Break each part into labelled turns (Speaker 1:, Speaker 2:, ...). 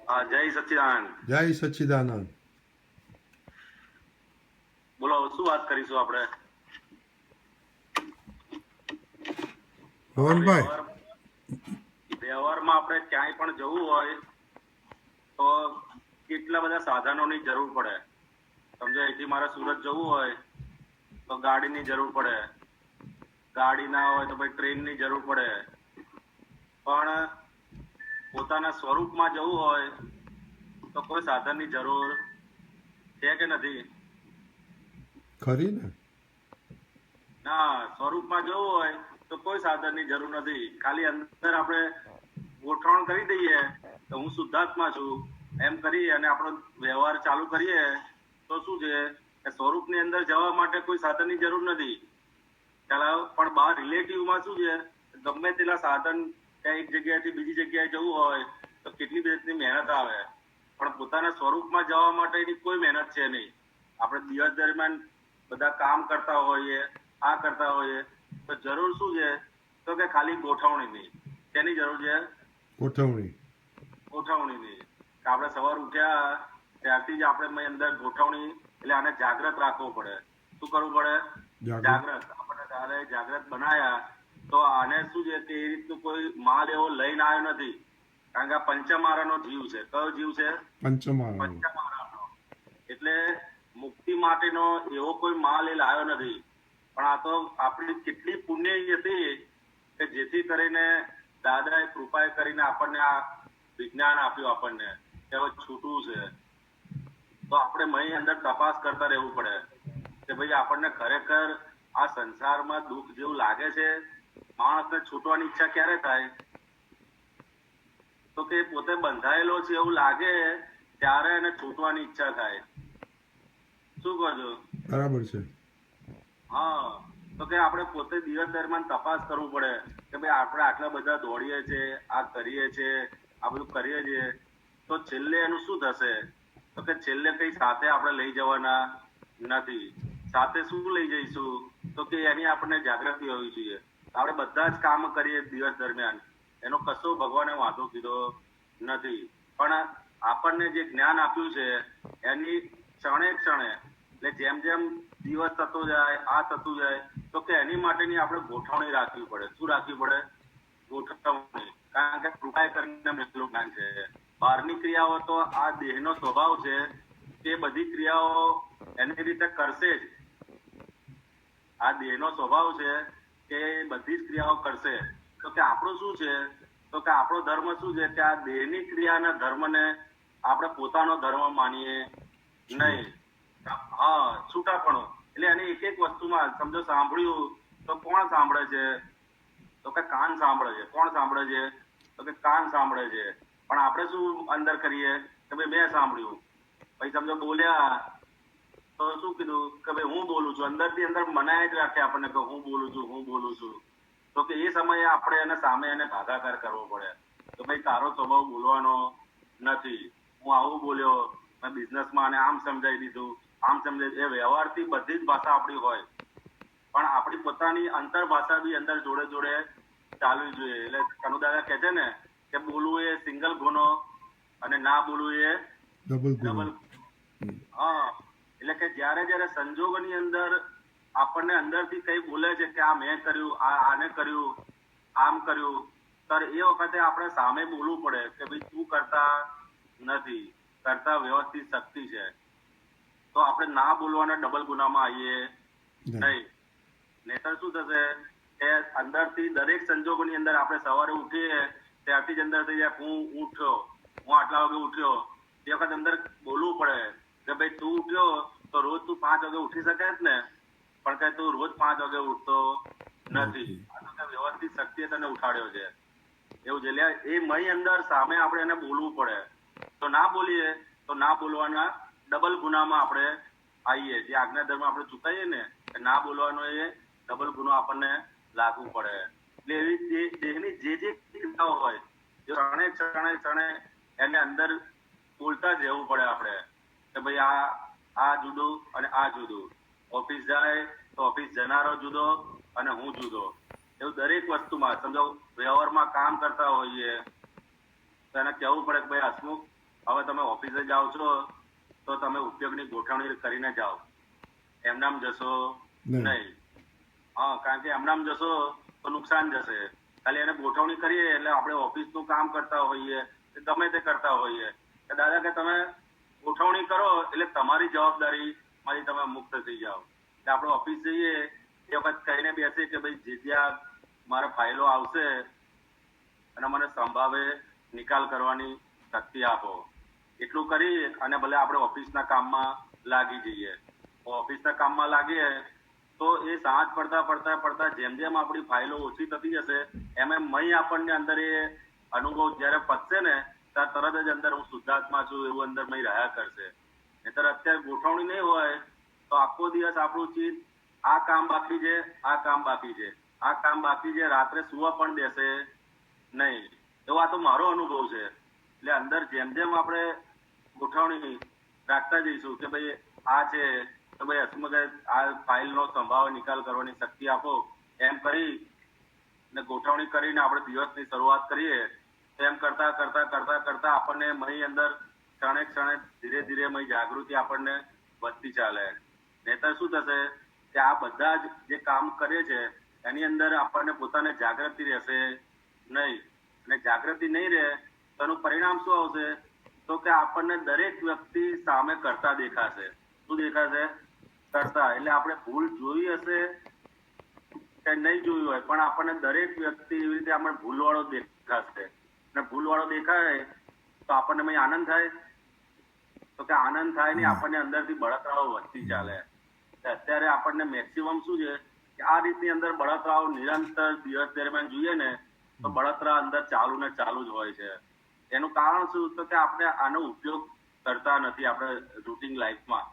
Speaker 1: જય સચ્ચિદાનંદ.
Speaker 2: જય સચ્ચિદાનંદ.
Speaker 1: બોલો, શું વાત કરીશું આપણે?
Speaker 2: મોહનભાઈ,
Speaker 1: વ્યવહારમાં આપણે ક્યાંય પણ જવું હોય તો કેટલા બધા સાધનોની જરૂર પડે. સમજો, અહીંથી મારે સુરત જવું હોય તો ગાડીની જરૂર પડે, ગાડી ના હોય તો ભાઈ ટ્રેનની જરૂર પડે. પણ પોતાના સ્વરૂપમાં જવું હોય તો કોઈ સાધનની જરૂર છે કે નથી?
Speaker 2: ખરી ને?
Speaker 1: ના, સ્વરૂપમાં જવું હોય તો કોઈ સાધનની જરૂર નથી. ખાલી અંદર આપણે ગોઠવણ કરી દઈએ તો હું શુદ્ધાત્મા છું એમ કરી અને આપણો વ્યવહાર ચાલુ કરીએ તો શું છે કે સ્વરૂપની અંદર જવા માટે કોઈ સાધનની જરૂર નથી. પણ બહાર રિલેટિવમાં શું છે, ગમે તેટલા સાધન ત્યાં એક જગ્યાએથી બીજી જગ્યાએ જવું હોય તો કેટલી બધી મહેનત આવે, પણ પોતાના સ્વરૂપમાં જવા માટેની કોઈ મહેનત છે નહીં. આપણે દિવસ દરમિયાન બધા કામ કરતા હોઈએ, આ કરતા હોઈએ તો જરૂર શું છે તો કે ખાલી ગોઠવણીની. તેની જરૂર છે ગોઠવણીની. આપણે સવાર ઉઠ્યા ત્યારથી જ આપણે અંદર ગોઠવણી, એટલે આને જાગ્રત રાખવું પડે. શું કરવું પડે? જાગ્રત. આપણે તારે જાગ્રત બનાયા તો આને શું છે કે એ રીતનું કોઈ માલ એવો લઈને આવ્યો નથી. કારણ કે આ પંચમારાનો જીવ છે. કયો જીવ છે? પંચમારાનો. એટલે મુક્તિ માટેનો એવો કોઈ માલ એ લાવ્યો નથી. પણ આ તો આપણી કેટલી પુણ્ય હતી કે જેથી કરીને દાદાએ કૃપાએ કરીને આપણને આ વિજ્ઞાન આપ્યું આપણને કે હવે છૂટવું છે. તો આપણે મહી અંદર તપાસ કરતા રહેવું પડે કે ભાઈ આપણને ખરેખર આ સંસારમાં દુઃખ જેવું લાગે છે. માણસને છૂટવાની ઈચ્છા ક્યારે થાય? તો કે પોતે બંધાયેલો છે એવું લાગે ત્યારે એને છૂટવાની ઈચ્છા થાય. શું કહો છો?
Speaker 2: બરાબર છે.
Speaker 1: હા, તો કે આપણે પોતે દિવસ દરમિયાન તપાસ કરવું પડે કે ભાઈ આપણે આટલા બધા દોડીએ છીએ, આ કરીએ છીએ, આ બધું કરીએ છીએ તો છેલ્લે એનું શું થશે? તો કે છેલ્લે કઈ સાથે આપણે લઈ જવાના નથી. સાથે શું લઈ જઈશું? તો કે એની આપણને જાગૃતિ હોવી જોઈએ. આપણે બધા જ કામ કરીએ દિવસ દરમિયાન, એનો કશો ભગવાને વાંધો કીધો નથી. પણ આપણને જે જ્ઞાન આપ્યું છે એની ક્ષણે ક્ષણે, એટલે જેમ જેમ દિવસ થતો જાય, આ થતું જાય તો કે એની માટેની આપણે ગોઠવણી રાખવી પડે. શું રાખવી પડે? ગોઠવણી. કારણ કે કૃપા કરીને મેલું જ્ઞાન છે. બહારની ક્રિયાઓ તો આ દેહનો સ્વભાવ છે તે બધી ક્રિયાઓ એની રીતે કરશે જ. આ દેહનો સ્વભાવ છે કે બધી જ ક્રિયાઓ કરશે. તો કે આપણું શું છે? તો કે આપણો ધર્મ શું છે કે આ દેહની ક્રિયાના ધર્મને આપણે પોતાનો ધર્મ માનીએ નહીં. હા, છૂટાપણું. એટલે એની એક એક વસ્તુમાં સમજો, સાંભળ્યું તો કોણ સાંભળે છે? તો કે કાન સાંભળે છે. કોણ સાંભળે છે? તો કે કાન સાંભળે છે. પણ આપણે શું અંદર કરીએ કે ભાઈ મેં સાંભળ્યું. પછી સમજો બોલ્યા તો શું કીધું કે ભાઈ હું બોલું છું. અંદરથી અંદર મનાય જ રાખે આપણને કે હું બોલું છું, હું બોલું છું. તો કે એ સમયે આપણે એને સામે એને ભાગાકાર કરવો પડે તો ભાઈ તારો સ્વભાવ બોલવાનો નથી. હું આવું બોલ્યો, મેં બિઝનેસમાં આને આમ સમજાવી દીધું, આમ સમજાવી. એ વ્યવહારથી બધી જ ભાષા આપણી હોય, પણ આપણી પોતાની અંતર ભાષા બી અંદર જોડે જોડે ચાલવી જોઈએ. એટલે કનુ દાદા કહે છે ને કે બોલવું એ સિંગલ ગુનો અને ના બોલવું એ ડબલ. હા, એટલે કે જયારે જયારે સંજોગોની અંદર આપણને અંદરથી કઈ બોલે છે કે આ મેં કર્યું, આને કર્યું, આમ કર્યું, ત્યારે એ વખતે આપણે સામે બોલવું પડે કે ભાઈ તું કરતા નથી, કરતા વ્યવસ્થિત શક્તિ છે. તો આપણે ના બોલવાના ડબલ ગુનામાં આવીએ નહીં. નહીતર શું થશે કે અંદરથી દરેક સંજોગોની અંદર આપણે સવારે ઉઠીએ ત્યારથી જ અંદર થઈ જાય હું ઉઠ્યો, હું આટલા વાગે ઉઠ્યો. એ વખત અંદર બોલવું પડે કે ભાઈ તું ઉઠ્યો તો રોજ તું 5 વાગે ઉઠી શકે જ ને, પણ કઈ તું રોજ 5 વાગે ઉઠતો નથી. વ્યવસ્થિત શક્તિએ તને ઉઠાડ્યો છે એવું છે. એ મય અંદર સામે આપણે એને બોલવું પડે. તો ના બોલીએ તો ના બોલવાના ડબલ ગુનામાં આપણે આવીએ. જે આજ્ઞાધર્મ આપણે ચૂકાઈએ ને કે ના બોલવાનો એ ડબલ ગુનો આપણને લાગવું પડે. એટલે એવી દેહની જે ક્રિયાઓ હોય ક્ષણે ક્ષણે ક્ષણે એને અંદર બોલતા જ રહેવું પડે આપણે કે ભાઈ આ જુદું અને આ જુદું. ઓફિસ જાય તો ઓફિસ જનારો જુદો અને હું જુદો. એવું દરેક વસ્તુમાં સમજો, વ્યવહારમાં કામ કરતા હોઈએ તો એને કહેવું પડે કે ભાઈ હસમુખ હવે તમે ઓફિસે જાઓ છો તો તમે ઉપયોગની ગોઠવણી કરીને જાઓ, એમનામ જશો નહીં. હા, કારણ કે એમનામ જશો તો નુકસાન જશે. ખાલી એને ગોઠવણી કરીએ એટલે આપણે ઓફિસનું કામ કરતા હોઈએ કે ગમે તે કરતા હોઈએ કે દાદા કે તમે ગોઠવણી કરો એટલે તમારી જવાબદારીમાંથી તમે મુક્ત થઈ જાઓ. એટલે આપણે ઓફિસ જઈએ એ વખત કહીને બેસીએ કે ભાઈ જ્યાં મારા ફાઇલો આવશે અને મને સંભાવે નિકાલ કરવાની શક્તિ આપો. એટલું કરી અને ભલે આપણે ઓફિસના કામમાં લાગી જઈએ. ઓફિસના કામમાં લાગીએ તો એ સાંજ પડતા જેમ જેમ આપણી ફાઇલો ઓછી થતી જશે એમ મય આપણને અંદર એ અનુભવ જ્યારે પતશે ને ત્યારે તરત જ અંદર હું શુદ્ધાત્મા છું એવું અંદર મય રહ્યા કરશે. નહીતર અત્યારે ગોઠવણી નહીં હોય તો આખો દિવસ આપણું ચિત્ત આ કામ બાકી છે, આ કામ બાકી છે, આ કામ બાકી છે, રાત્રે સુવા પણ દેશે નહીં. એવો આ તો મારો અનુભવ છે. એટલે અંદર જેમ જેમ આપણે ગોઠવણી રાખતા જઈશું કે ભાઈ આ છે તો ભાઈ હસમુખ આ ફાઇલનો સંભાવ નિકાલ કરવાની શક્તિ આપો, એમ કરી ને ગોઠવણી કરીને આપણે દિવસની શરૂઆત કરીએ. એમ કરતા આપણને મય અંદર ક્ષણે ધીરે ધીરે મય જાગૃતિ આપણને વધતી ચાલે. નહીતર શું થશે કે આ બધા જ જે કામ કરે છે એની અંદર આપણને પોતાને જાગૃતિ રહેશે નહીં. અને જાગૃતિ નહીં રહે તો એનું પરિણામ શું આવશે તો કે આપણને દરેક વ્યક્તિ સામે કરતા દેખાશે. શું દેખાશે? કરતા. એટલે આપણે ભૂલ જોઈ હશે કે નહીં જોયું હોય પણ આપણને દરેક વ્યક્તિ એવી રીતે આપણે ભૂલવાળો દેખાશે. અને ભૂલવાળો દેખાય તો આપણને આનંદ થાય તો કે આનંદ થાય ને આપણને અંદરથી બળતરાઓ વધતી ચાલે. અત્યારે આપણને મેક્સિમમ શું છે કે આ રીતની અંદર બળતરાઓ નિરંતર દિવસ દરમિયાન જોઈએ ને તો બળતરા અંદર ચાલુ ને ચાલુ જ હોય છે. એનું કારણ શું તો કે આપણે આનો ઉપયોગ કરતા નથી આપણે રૂટીન લાઈફમાં.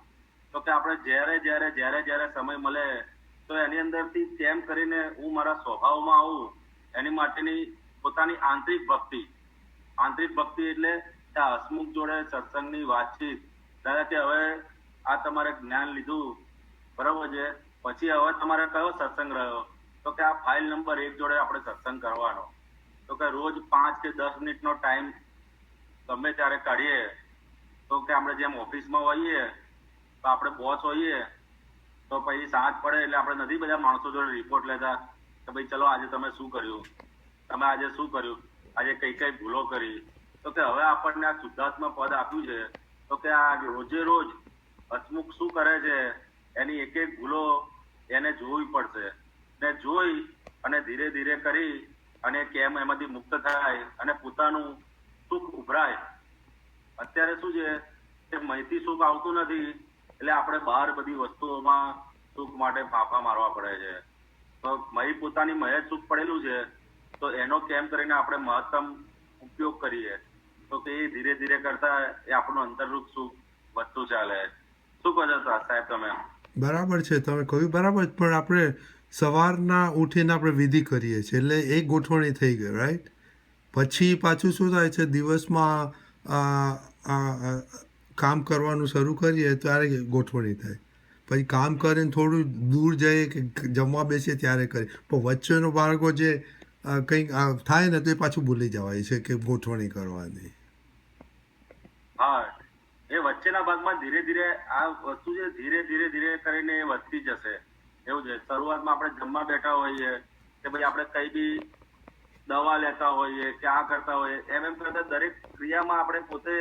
Speaker 1: તો કે આપણે જ્યારે સમય મળે તો એની અંદરથી કેમ કરીને હું મારા સ્વભાવમાં આવું એની માટેની પોતાની આંતરિક ભક્તિ એટલે હસમુખ જોડે સત્સંગની વાતચીત. દાદા કે હવે આ તમારે જ્ઞાન લીધું બરાબર છે, પછી હવે તમારે કયો સત્સંગ રહ્યો તો કે આ ફાઇલ નંબર 1 જોડે આપણે સત્સંગ કરવાનો. તો કે રોજ 5 કે 10 મિનિટનો ટાઈમ ગમે ત્યારે કાઢીએ. તો કે આપણે જેમ ઓફિસમાં હોઈએ તો આપણે બોસ હોઈએ તો પછી સાંજ પડે એટલે આપણે નથી બધા માણસો જોડે રિપોર્ટ લેતા કે ભાઈ ચલો આજે તમે શું કર્યું, તમે આજે શું કર્યું, આજે કઈ ભૂલો કરી. તો કે હવે આપણને આ શુદ્ધાત્મા પદ આપ્યું છે તો કે આ રોજે રોજ હસમુખ શું કરે છે એની એક એક ભૂલો એને જોવી પડશે. ને જોઈ અને ધીરે ધીરે કરી અને કેમ એમાંથી મુક્ત થાય અને પોતાનું સુખ ઉભરાય. અત્યારે શું છે કે મયથી સુખ આવતું નથી એટલે આપણે બહાર બધી વસ્તુઓમાં સુખ માટે ફાંફા મારવા પડે છે. તો મય પોતાની મય જ સુખ પડેલું છે તો એનો કેમ કરીને આપણે મહત્તમ ઉપયોગ કરીએ તો કે એ ધીરે ધીરે કરતા એ આપણું અંતર્રૂપ સુખ વધતું ચાલે. શું કહો છો સાહેબ તમે?
Speaker 2: બરાબર છે, તમે કહ્યું બરાબર. પણ આપણે સવારના ઉઠીને આપણે વિધિ કરીએ છીએ એટલે એ ગોઠવણી થઈ ગઈ, રાઈટ. પછી પાછું શું થાય છે દિવસમાં કામ કરવાનું શરૂ કરીએ ત્યારે ગોઠવણી થાય. પછી કામ કરીને થોડું દૂર જઈએ કે જમવા બેસીએ ત્યારે કરીએ. પણ વચ્ચેનો બાળકો જે કંઈક થાય ને તો એ પાછું ભૂલી જવાય છે કે ગોઠવણી કરવાની.
Speaker 1: હા, એ વચ્ચેના ભાગમાં ધીરે ધીરે આ વસ્તુ છે ધીરે કરીને એ વધતી જશે. એવું છે શરૂઆતમાં આપણે જમવા બેઠા હોઈએ કે ભાઈ આપણે કઈ બી દવા લેતા હોઈએ કે આ કરતા હોઈએ એમ કરતા દરેક ક્રિયામાં આપણે પોતે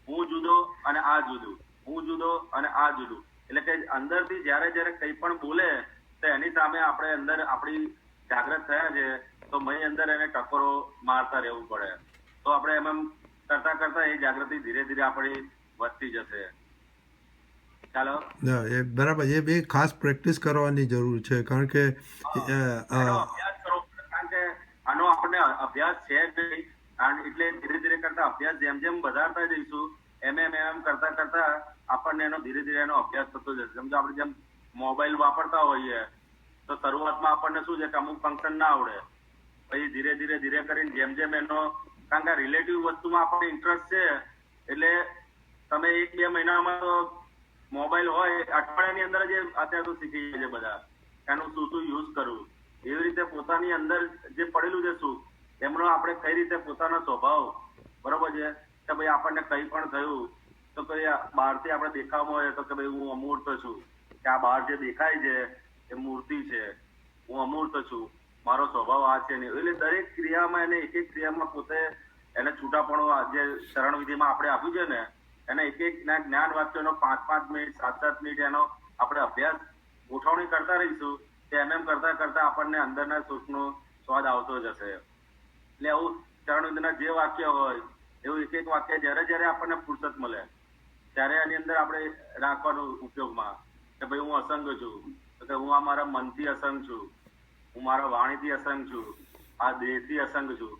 Speaker 1: હું જુદો અને આ જુદું, હું જુદો અને આ જુદું. એટલે કે અંદરથી જ્યારે કંઈ પણ બોલે તો એની સામે આપણે અંદર આપણી જાગૃત થયા છે તો મય અંદર એને ટકોરો મારતા રહેવું પડે. તો આપણે એમ કરતા એ જાગૃતિ ધીરે ધીરે આપણી વધતી જશે. ચાલો
Speaker 2: એ બરાબર. એ બે ખાસ પ્રેક્ટિસ કરવાની જરૂર છે કારણ કે
Speaker 1: અભ્યાસ કરવો પડે. કારણ કે આનો આપણને અભ્યાસ છે જ નહીં. એટલે ધીરે ધીરે કરતા અભ્યાસ જેમ જેમ વધારતા જઈશું એમ કરતા આપણને એનો ધીરે ધીરે એનો અભ્યાસ થતો જશે. સમજો આપણે જેમ મોબાઈલ વાપરતા હોઈએ તો શરૂઆતમાં આપણને શું છે કે અમુક ફંક્શન ના આવડે. પછી ધીરે કરીને જેમ એનો કારણ કે રિલેટિવ વસ્તુમાં આપણને ઇન્ટરેસ્ટ છે એટલે તમે 1-2 મહિનામાં તો મોબાઈલ હોય અઠવાડિયાની અંદર જ અત્યારે તો શીખી જાય છે બધા એનું શું યુઝ કરવું. એવી રીતે પોતાની અંદર જે પડેલું છે સુખ એમનો આપણે કઈ રીતે પોતાનો સ્વભાવ બરોબર છે કે ભાઈ આપણને કંઈ પણ થયું તો કોઈ બહારથી આપણે દેખાવામાં હોય તો કે ભાઈ હું અમૂર્ત છું, કે આ બહાર જે દેખાય છે એ મૂર્તિ છે, હું અમૂર્ત છું, મારો સ્વભાવ આ છે નહીં. એટલે દરેક ક્રિયામાં એને એક એક ક્રિયામાં પોતે એને છૂટાપણું જે શરણ વિધિમાં આપણે આપ્યું છે ને, એને એક એક જ્ઞાન વાક્યોનો 5-5 મિનિટ 7-7 મિનિટ એનો આપણે અભ્યાસ ગોઠવણી કરતા રહીશું, એમ કરતા કરતા આપણને અંદરના સુખનો સ્વાદ આવતો જશે. એટલે આવું શરણ વિધિના જે વાક્ય હોય એવું એક એક વાક્ય જ્યારે જ્યારે આપણને ફુરસત મળે ત્યારે એની અંદર આપણે રાખવાનું ઉપયોગમાં, કે ભાઈ હું અસંગ છું, તો કે હું આ મારા મનથી અસંગ છું, હું મારા વાણીથી અસંગ છું, આ દેહથી અસંગ છું.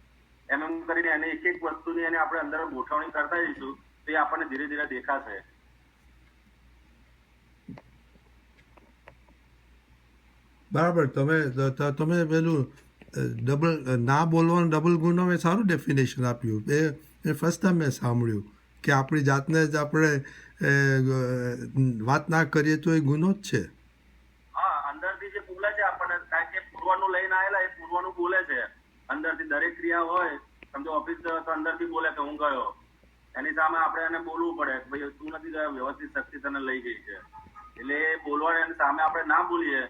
Speaker 1: એમ એમ કરીને એને એક એક વસ્તુની એને આપણે અંદર ગોઠવણી કરતા જઈશું તો એ આપણને ધીરે ધીરે દેખાશે.
Speaker 2: બરાબર. તમે પેલું ડબલ ના બોલવાનું ડબલ ગુનો એ સારું ડેફિનેશન આપ્યું. એ ફર્સ્ટ ટાઈમ મેં સાંભળ્યું કે આપણી જાતને જ આપણે વાત ના કરીએ તો એ ગુનો જ છે.
Speaker 1: હા, અંદરથી જે બોલે છે આપણને, કારણ કે પૂર્વનું લઈને આવેલા એ પૂર્વનું બોલે છે અંદરથી. દરેક ક્રિયા હોય, સમજો ઓફિસ ગયો તો અંદરથી બોલે કે હું ગયો, એની સામે આપણે એને બોલવું પડે કે ભાઈ તું નથી ગયો, વ્યવસ્થિત શક્તિ તને લઈ ગઈ છે. એટલે એ બોલવાની સામે આપણે ના બોલીએ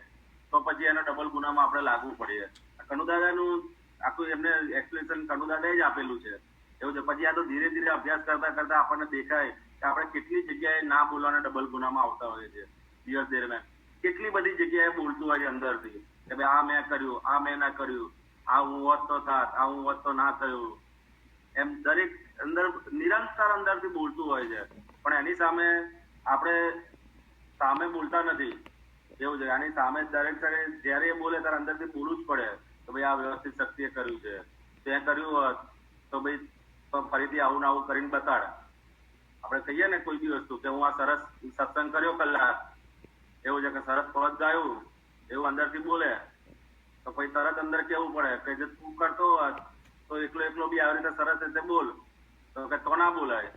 Speaker 1: તો પછી એને ડબલ ગુનામાં આપણે લાગવું પડે. કનુદાદાનું આખું એમને એક્સપ્લેનેશન કનુદાદાએ જ આપેલું છે એવું છે. પછી આ તો ધીરે ધીરે અભ્યાસ કરતા કરતા આપણને દેખાય કે આપણે કેટલી જગ્યાએ ના બોલવાના ડબલ ગુનામાં આવતા હોય છે દિવસ દરમિયાન. કેટલી બધી જગ્યાએ બોલતું હોય છે અંદરથી કે ભાઈ આ મેં કર્યું, આ મેં ના કર્યું, આ હું હોત તો થાત, આ હું હોત તો ના થયું. એમ દરેક અંદર નિરંતર અંદરથી બોલતું હોય છે, પણ એની સામે આપણે સામે બોલતા નથી એવું છે. આની સામે દરેક જયારે એ બોલે ત્યારે અંદરથી બોલવું જ પડે કે ભાઈ આ વ્યવસ્થિત શક્તિએ કર્યું છે, તે કર્યું હોત તો ભાઈ ફરીથી આવું ને આવું કરીને બતાડ. આપણે કહીએ ને કોઈ બી વસ્તુ કે હું આ સરસ સત્સંગ કર્યો કલાક, એવું છે કે સરસ પદ ગાયું, એવું અંદરથી બોલે તો પછી તરત અંદર કેવું પડે કે જે તું કરતો હોત તો એકલો એકલો બી આવી રીતે સરસ રીતે બોલ તો કે તો ના બોલાય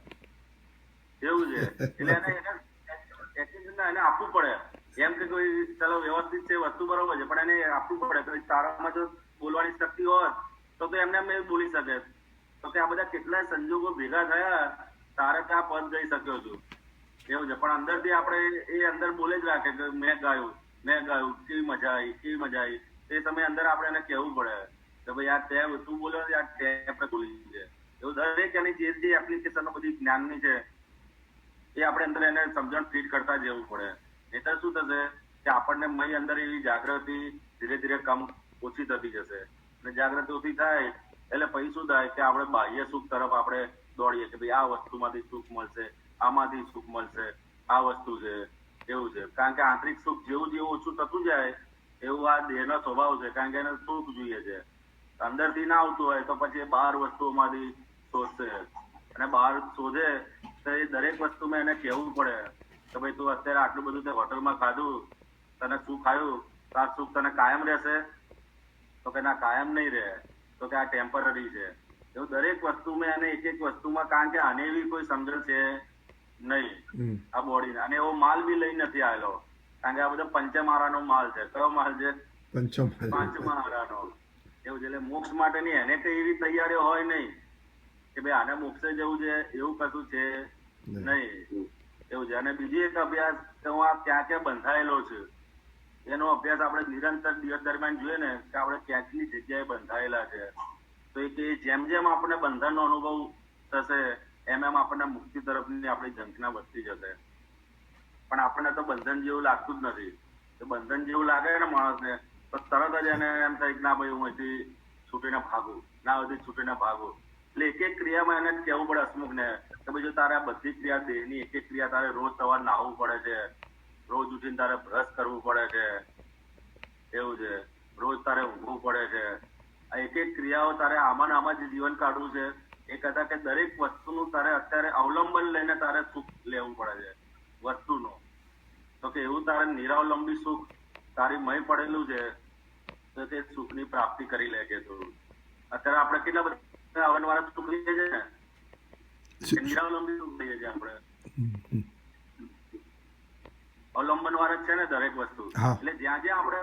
Speaker 1: એવું છે. એટલે એને આપવું પડે. એમ કે કોઈ ચલો વ્યવસ્થિત છે, વસ્તુ બરોબર છે, પણ એને આપવું પડે કે તારામાં જો બોલવાની શક્તિ હોત તો એમને એમ બોલી શકે તો કે આ બધા કેટલાય સંજોગો ભેગા થયા તારે ત્યાં પદ ગઈ શક્યો છું એવું છે. પણ અંદરથી આપણે એ અંદર બોલે જ રાખે કે મેં ગાયું, કેવી મજા આવી, કેવી મજા આવી. તે સમયે અંદર આપણે એને કહેવું પડે કે ભાઈ આ તે તું બોલ્યો આ તે આપણે બોલી છે. એવું દરેક એની જે એપ્લિકેશનો બધી જ્ઞાનની છે એ આપણે અંદર એને સમજણ ફીટ કરતા જવું પડે. નહીંતર શું થશે કે આપણને મય અંદર એવી જાગૃતિ ધીરે ધીરે ઓછી થતી જશે. અને જાગૃતિ ઓછી થાય એટલે પછી શું થાય કે આપણે બાહ્ય સુખ તરફ આપણે દોડીએ કે ભાઈ આ વસ્તુમાંથી સુખ મળશે, આમાંથી સુખ મળશે, આ વસ્તુ છે એવું છે. કારણ કે આંતરિક સુખ જેવું ઓછું થતું જાય એવું આ દેહનો સ્વભાવ છે. કારણ કે એને સુખ જોઈએ છે. અંદરથી ના આવતું હોય તો પછી બહાર વસ્તુઓમાંથી શોધશે, અને બહાર શોધે તો એ દરેક વસ્તુમાં એને કહેવું પડે કે ભાઈ તું અત્યારે આટલું બધું તે હોટલમાં ખાધું, તને સુખ આવ્યું તો આ સુખ તને કાયમ રહેશે? તો કે ના, કાયમ નહીં રહે, તો કે આ ટેમ્પરરી છે. એવું દરેક વસ્તુમાં એને એક એક વસ્તુમાં, કારણ કે આને એવી કોઈ સમજણ છે નહીં આ બોડીને, અને એવો માલ બી લઈ નથી આવેલો. કારણ કે આ બધો પંચમહારાનો માલ છે. કયો માલ છે? પંચમહારાનો. એવું છે. એટલે મોક્ષ માટેની એને કઈ એવી તૈયારીઓ હોય નહીં કે ભાઈ આને મોક્ષે જવું છે, એવું કશું છે નહીં એવું છે. અને બીજી એક અભ્યાસ કે હું આ ક્યાં ક્યાં બંધાયેલો છું એનો અભ્યાસ આપણે નિરંતર દિવસ દરમિયાન જોઈએ ને કે આપણે ક્યાંકની જગ્યાએ બંધાયેલા છે. તો એ જેમ જેમ આપણે બંધનનો અનુભવ થશે એમ એમ આપણને મુક્તિ તરફની આપણી ઝંખના વધતી જશે. પણ આપણને તો બંધન જેવું લાગતું જ નથી. તો બંધન જેવું લાગે ને માણસને તો તરત જ એને એમ થાય કે ના ભાઈ હું અહીંથી છૂટીને ભાગું, ના અહીંથી છૂટીને ભાગું. એટલે એક એક ક્રિયામાં એને કહેવું પડે હસમુખને કે ભાઈ જો તારે આ બધી ક્રિયા દેહની એક એક ક્રિયા તારે રોજ સવાર નાહવું પડે છે, રોજ ઉઠીને તારે બ્રશ કરવું પડે છે એવું છે, રોજ તારે ઊંઘવું પડે છે, આ એક એક ક્રિયાઓ તારે આમાં જ જીવન કાઢવું છે. એ કહેતા કે દરેક વસ્તુનું તારે અત્યારે અવલંબન લઈને તારે સુખ લેવું પડે છે વસ્તુનું. તો કે એવું તારે નિરાવલંબી સુખ તારી મય પડેલું છે તો તે સુખની પ્રાપ્તિ કરી લે છે. તું અત્યારે આપણે કેટલા બધા અવનવાળા સુખ લઈએ છે ને, નિરાવલંબી સુખ લઈએ છીએ આપણે, અવલંબન વાળા છે ને દરેક વસ્તુ. એટલે જ્યાં જ્યાં આપણે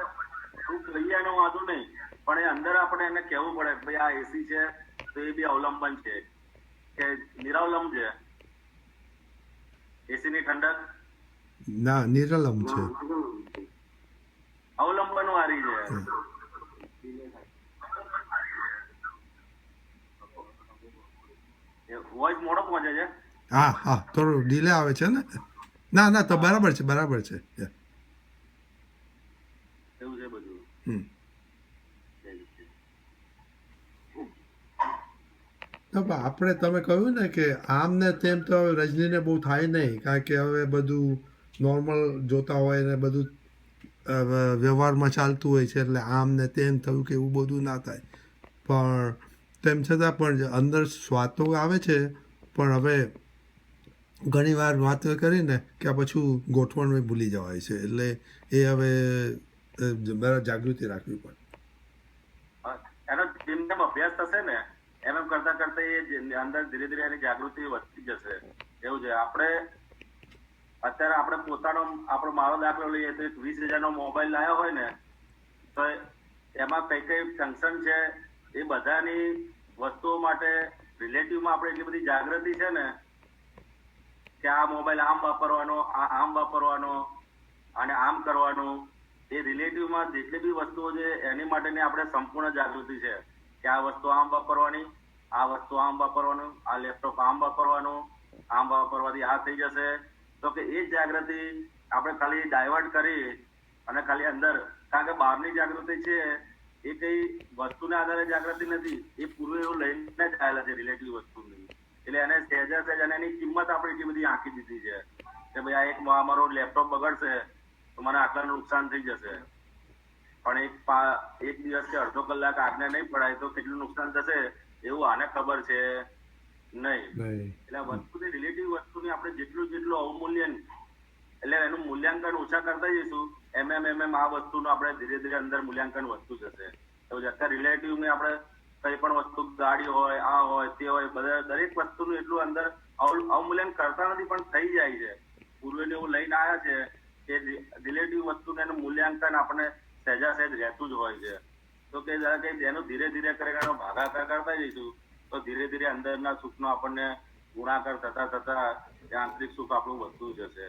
Speaker 1: સુખ લઈએ એનો વાંધો નહીં, પણ એ અંદર આપણે એને કહેવું પડે ભાઈ આ એસી છે તો એ બી અવલંબન છે, કે નિરાવલમ છે, એસી ની ઠંડક
Speaker 2: ના નિરલમ છે.
Speaker 1: અવલંબન વાળી છે. વોઇસ મોડો પહોંચે છે.
Speaker 2: હા હા થોડું ડીલે આવે છે ને. ના ના તો બરાબર છે બરાબર છે.
Speaker 1: એવું છે બધું.
Speaker 2: હમ તો આપણે તમે કહ્યું ને કે આમ ને તેમ તો હવે રજનીને બહુ થાય નહીં, કારણ કે હવે બધું નોર્મલ જોતા હોય ને બધું વ્યવહારમાં ચાલતું હોય છે, એટલે આમ ને તેમ થયું કે એવું બધું ના થાય. પણ તેમ છતાં પણ અંદર સ્વાદ તો આવે છે, પણ હવે ઘણી વાર વાત કરીને કે પછી ગોઠવણ ભૂલી જવાય છે, એટલે એ હવે બરાબર જાગૃતિ રાખવી પડે.
Speaker 1: એનો જેમ જેમ અભ્યાસ થશે ને એમ એમ કરતા કરતા એ અંદર ધીરે ધીરે એની જાગૃતિ વધતી જશે. એવું છે. અત્યારે આપણે પોતાનો આપણો મારો દાખલો લઈએ તો 20,000 નો મોબાઈલ લાવ્યો હોય ને તો એમાં કઈ કઈ ફંક્શન છે એ બધાની વસ્તુઓ માટે રિલેટિવમાં આપણે એટલી બધી જાગૃતિ છે ને કે આ મોબાઈલ આમ વાપરવાનો, આ આમ વાપરવાનો અને આમ કરવાનું. એ રિલેટિવમાં જેટલી બી વસ્તુઓ છે એની માટેની આપણે સંપૂર્ણ જાગૃતિ છે કે આ વસ્તુ આમ વાપરવાની, આ વસ્તુ આમ વાપરવાનું, આ લેપટોપ આમ વાપરવાનું, આમ વાપરવાથી આ થઈ જશે. તો કે એ જ જાગૃતિ આપણે ખાલી ડાયવર્ટ કરી અને ખાલી અંદર, કારણ કે બહારની જાગૃતિ છે એ કઈ વસ્તુના આધારે જાગૃતિ નથી, એ પૂર્વે એવું લઈને જ આવેલા છે રિલેટિવ વસ્તુની. એટલે એને સહેજા સહેજ અને એની કિંમત આપણે એટલી બધી આંકી દીધી છે કે ભાઈ આ એક મારો લેપટોપ બગડશે તો મને આટલાનું નુકસાન થઈ જશે, પણ એક દિવસ કે અડધો કલાક આગને નહીં પડાય તો કેટલું નુકસાન થશે એવું આને ખબર છે નહીં. એટલે વસ્તુની રિલેટિવ વસ્તુની આપણે જેટલું અવમૂલ્યન એટલે એનું મૂલ્યાંકન ઓછા કરતા જઈશું એમ આ વસ્તુનું આપણે ધીરે ધીરે અંદર મૂલ્યાંકન વધતું જશે. એવું છે. અત્યારે રિલેટિવની આપણે કઈ પણ વસ્તુ ગાડી હોય, આ હોય, તે હોય, બધા દરેક વસ્તુનું એટલું અંદર અવમૂલ્યન કરતા નથી પણ થઈ જાય છે. પૂર્વેને એવું લઈને આવ્યા છે કે રિલેટિવ વસ્તુને એનું મૂલ્યાંકન આપણે સહેજા સહેજ રહેતું જ હોય છે. તો કે એનું ધીરે ધીરે કરીને એનો ભાગાકાર કરતા જઈશું તો ધીરે ધીરે અંદરના સુખનો આપણને ગુણાકાર થતા થતા આંતરિક સુખ આપણું વધતું જશે.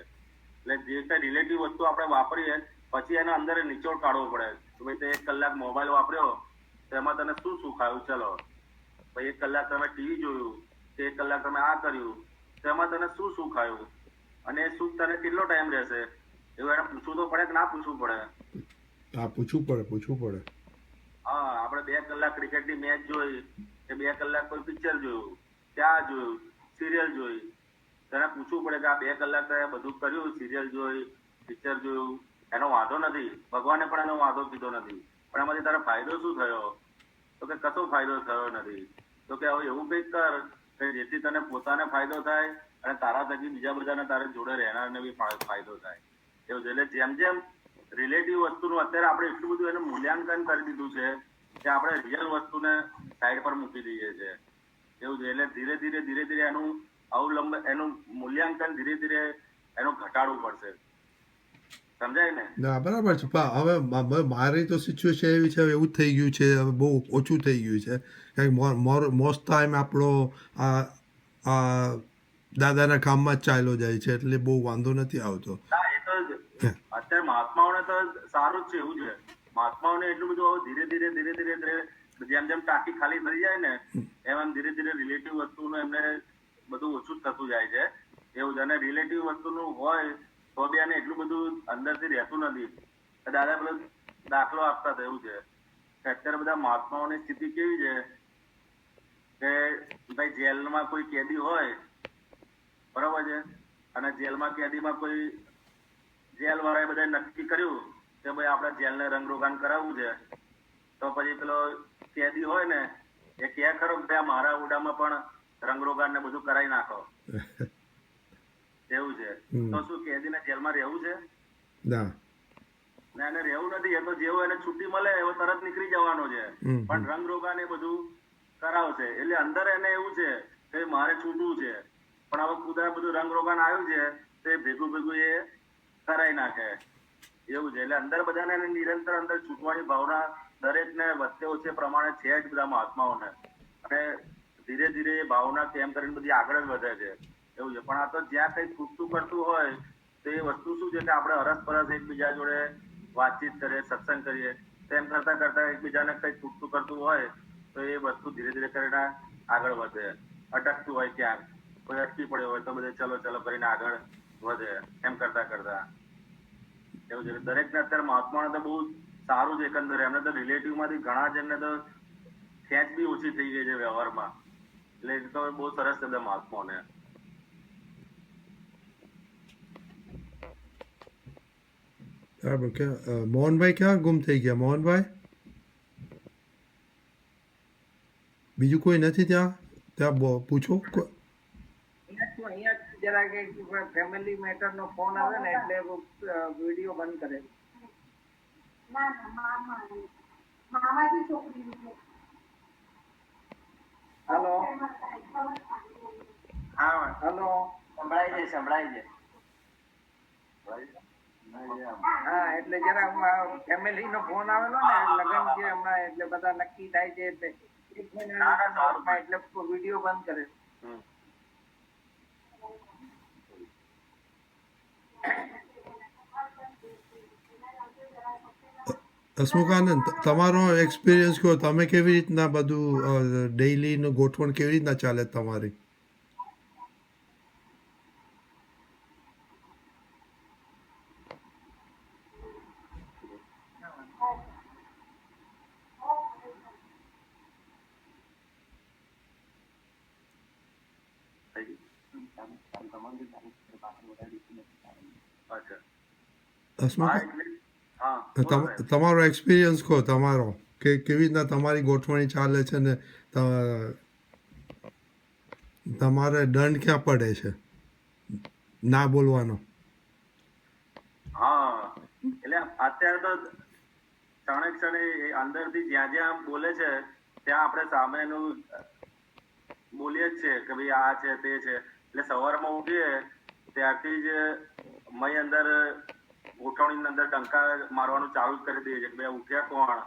Speaker 1: એટલે જે કઈ રિલેટિવ વસ્તુ આપણે વાપરીએ પછી એના અંદર નિચોડ કાઢવો પડે કે ભાઈ તે 1 કલાક મોબાઈલ વાપર્યો તો એમાં તને શું સુખ આવ્યું? ચલો ભાઈ 1 કલાક તમે ટીવી જોયું કે 1 કલાક તમે આ કર્યું તો એમાં તને શું સુખ આવ્યું અને એ સુખ તને કેટલો ટાઈમ રહેશે એવું એને પૂછવું તો પડે કે ના પૂછવું પડે?
Speaker 2: હા પૂછવું પડે.
Speaker 1: હા, આપણે 2 કલાક ક્રિકેટની મેચ જોઈ કે 2 કલાક કોઈ પિક્ચર જોયું, ત્યાં જોયું, સિરિયલ જોઈ, તેને પૂછવું પડે કે આ 2 કલાક તે બધું કર્યું, સિરિયલ જોઈ, પિક્ચર જોયું, એનો વાંધો નથી, ભગવાને પણ એનો વાંધો કીધો નથી, પણ એમાંથી તારો ફાયદો શું થયો? તો કે કશો ફાયદો થયો નથી. તો કે હવે એવું કંઈક કર કે જેથી તને પોતાને ફાયદો થાય અને તારા થકી બીજા બધાને તારે જોડે રહેનારને બી ફાયદો થાય. એવું છે. એટલે જેમ જેમ રિલેટિવ વસ્તુનું અત્યારે આપણે એટલું બધું એનું મૂલ્યાંકન કરી દીધું છે કે આપણે રિયલ વસ્તુને સાઈડ પર મૂકી દઈએ છીએ. એવું છે. એટલે ધીરે ધીરે એનું મૂલ્યાંકન ધીરે ધીરે એનું ઘટાડવું પડશે. સમજાય ને?
Speaker 2: ના બરાબર છે. પણ હવે મારી તો સિચ્યુએશન એવી છે, એવું જ થઈ ગયું છે, હવે બહુ ઓછું થઈ ગયું છે. કારણ કે મોસ્ટ ટાઈમ આપણો આ દાદાના કામમાં જ ચાલ્યો જાય છે, એટલે બહુ વાંધો નથી આવતો.
Speaker 1: હા, એ તો અત્યારે મહાત્માઓને તો સારું જ છે. એવું છે. મહાત્માઓને એટલું બધું ધીરે જેમ જેમ ટાંકી ખાલી થઈ જાય ને એમ ધીરે ધીરે રિલેટિવ વસ્તુનું એમને બધું ઓછું જ થતું જાય છે. એવું છે. અને રિલેટિવ વસ્તુનું હોય તો બી એને એટલું બધું અંદરથી રહેતું નથી. દાદા પેલો દાખલો આપતા હતા. એવું છે કે અત્યારે બધા મહાત્માઓની સ્થિતિ કેવી છે કે ભાઈ જેલમાં કોઈ કેદી હોય, બરાબર છે, અને જેલમાં કેદીમાં કોઈ જેલ વાળાએ બધા નક્કી કર્યું કે ભાઈ આપણે જેલને રંગરોગાન કરાવવું છે, તો પછી પેલો કેદી હોય ને એ કે ખરો કે મારા ઓરડામાં પણ રંગરોગાન ને બધું કરાવી નાખો. એવું છે. તો શું કેદીને જેલમાં રહેવું છે?
Speaker 2: ના
Speaker 1: એને રહેવું નથી. એ તો જેવો એને છૂટી મળે એવો તરત નીકળી જવાનો છે. પણ રંગરોગાન એ બધું કરાવશે. એટલે અંદર એને એવું છે કે મારે છૂટવું છે, પણ હવે કુદરત બધું રંગરોગાન આવ્યું છે તે ભેગું એ કરાઈ નાખે. એવું છે. એટલે અંદર બધાને નિરંતર અંદર છૂટવાની ભાવના દરેકને વચ્ચે ઓછે પ્રમાણે છે જ બધા મહાત્માઓને. અને ધીરે ધીરે એ ભાવના કેમ કરીને બધી આગળ જ વધે છે એવું છે. પણ આ તો જ્યાં કંઈક ખૂટતું કરતું હોય તો એ વસ્તુ શું છે કે આપણે અરસપરસ એકબીજા જોડે વાતચીત કરીએ, સત્સંગ કરીએ, તેમ કરતા કરતા એકબીજાને કંઈક ખૂટતું કરતું હોય તો એ વસ્તુ ધીરે ધીરે કરીને આગળ વધે. અટકતું હોય ક્યાંક, કોઈ અટકી પડ્યો હોય તો બધે ચલો ચલો કરીને આગળ વધે. એમ કરતા કરતા એવું છે. દરેકને અત્યારે મહાત્માને તો બહુ સારું છે એકંદરે. એમને તો રિલેટિવ માંથી ઘણા જણને તો ખેંચ બી ઓછી થઈ ગઈ છે વ્યવહારમાં. એટલે એ તો બહુ સરસ છે બધા મહાત્માઓને.
Speaker 2: બરાબર. ક્યાં મોહનભાઈ ક્યાં ગુમ થઈ ગયા? મોહનભાઈ બીજું કોઈ નથી ત્યાં? ત્યાં પૂછો.
Speaker 3: અહીંયા જરાક ફેમિલી મેટર નો ફોન આવે ને એટલે વિડીયો બંધ કરે. હેલો હેલો સંભળાય છે. હા, એટલે જરા ફેમિલી નો ફોન આવેલો ને લગ્ન છે હમણાં, એટલે બધા નક્કી થાય છે એટલે વિડીયો બંધ કરે.
Speaker 2: હસમુખાનંદ, તમારો એક્સપિરિયન્સ કહો. તમે કેવી રીતના બધું ડેઈલીનું ગોઠવણ કેવી રીતના ચાલે તમારી? તમારો એક્સપિરિયન્સ કહો તમારો, કે કેવી રીતના તમારી ગોઠવણી ચાલે છે ને તમારે દંડ ક્યાં પડે છે ના બોલવાનો?
Speaker 1: હા, એટલે અત્યારે તો ક્ષણે ક્ષણે અંદરથી જ્યાં જ્યાં બોલે છે ત્યાં આપણે સામેનું બોલીએ જ છે કે ભાઈ આ છે તે છે. એટલે સવારમાં ઉઠીએ ત્યારથી જ મય અંદર ગોઠવણીની અંદર ડંકા મારવાનું ચાલુ જ કરી દઈએ છીએ કે ભાઈ ઉઠ્યા કોણ,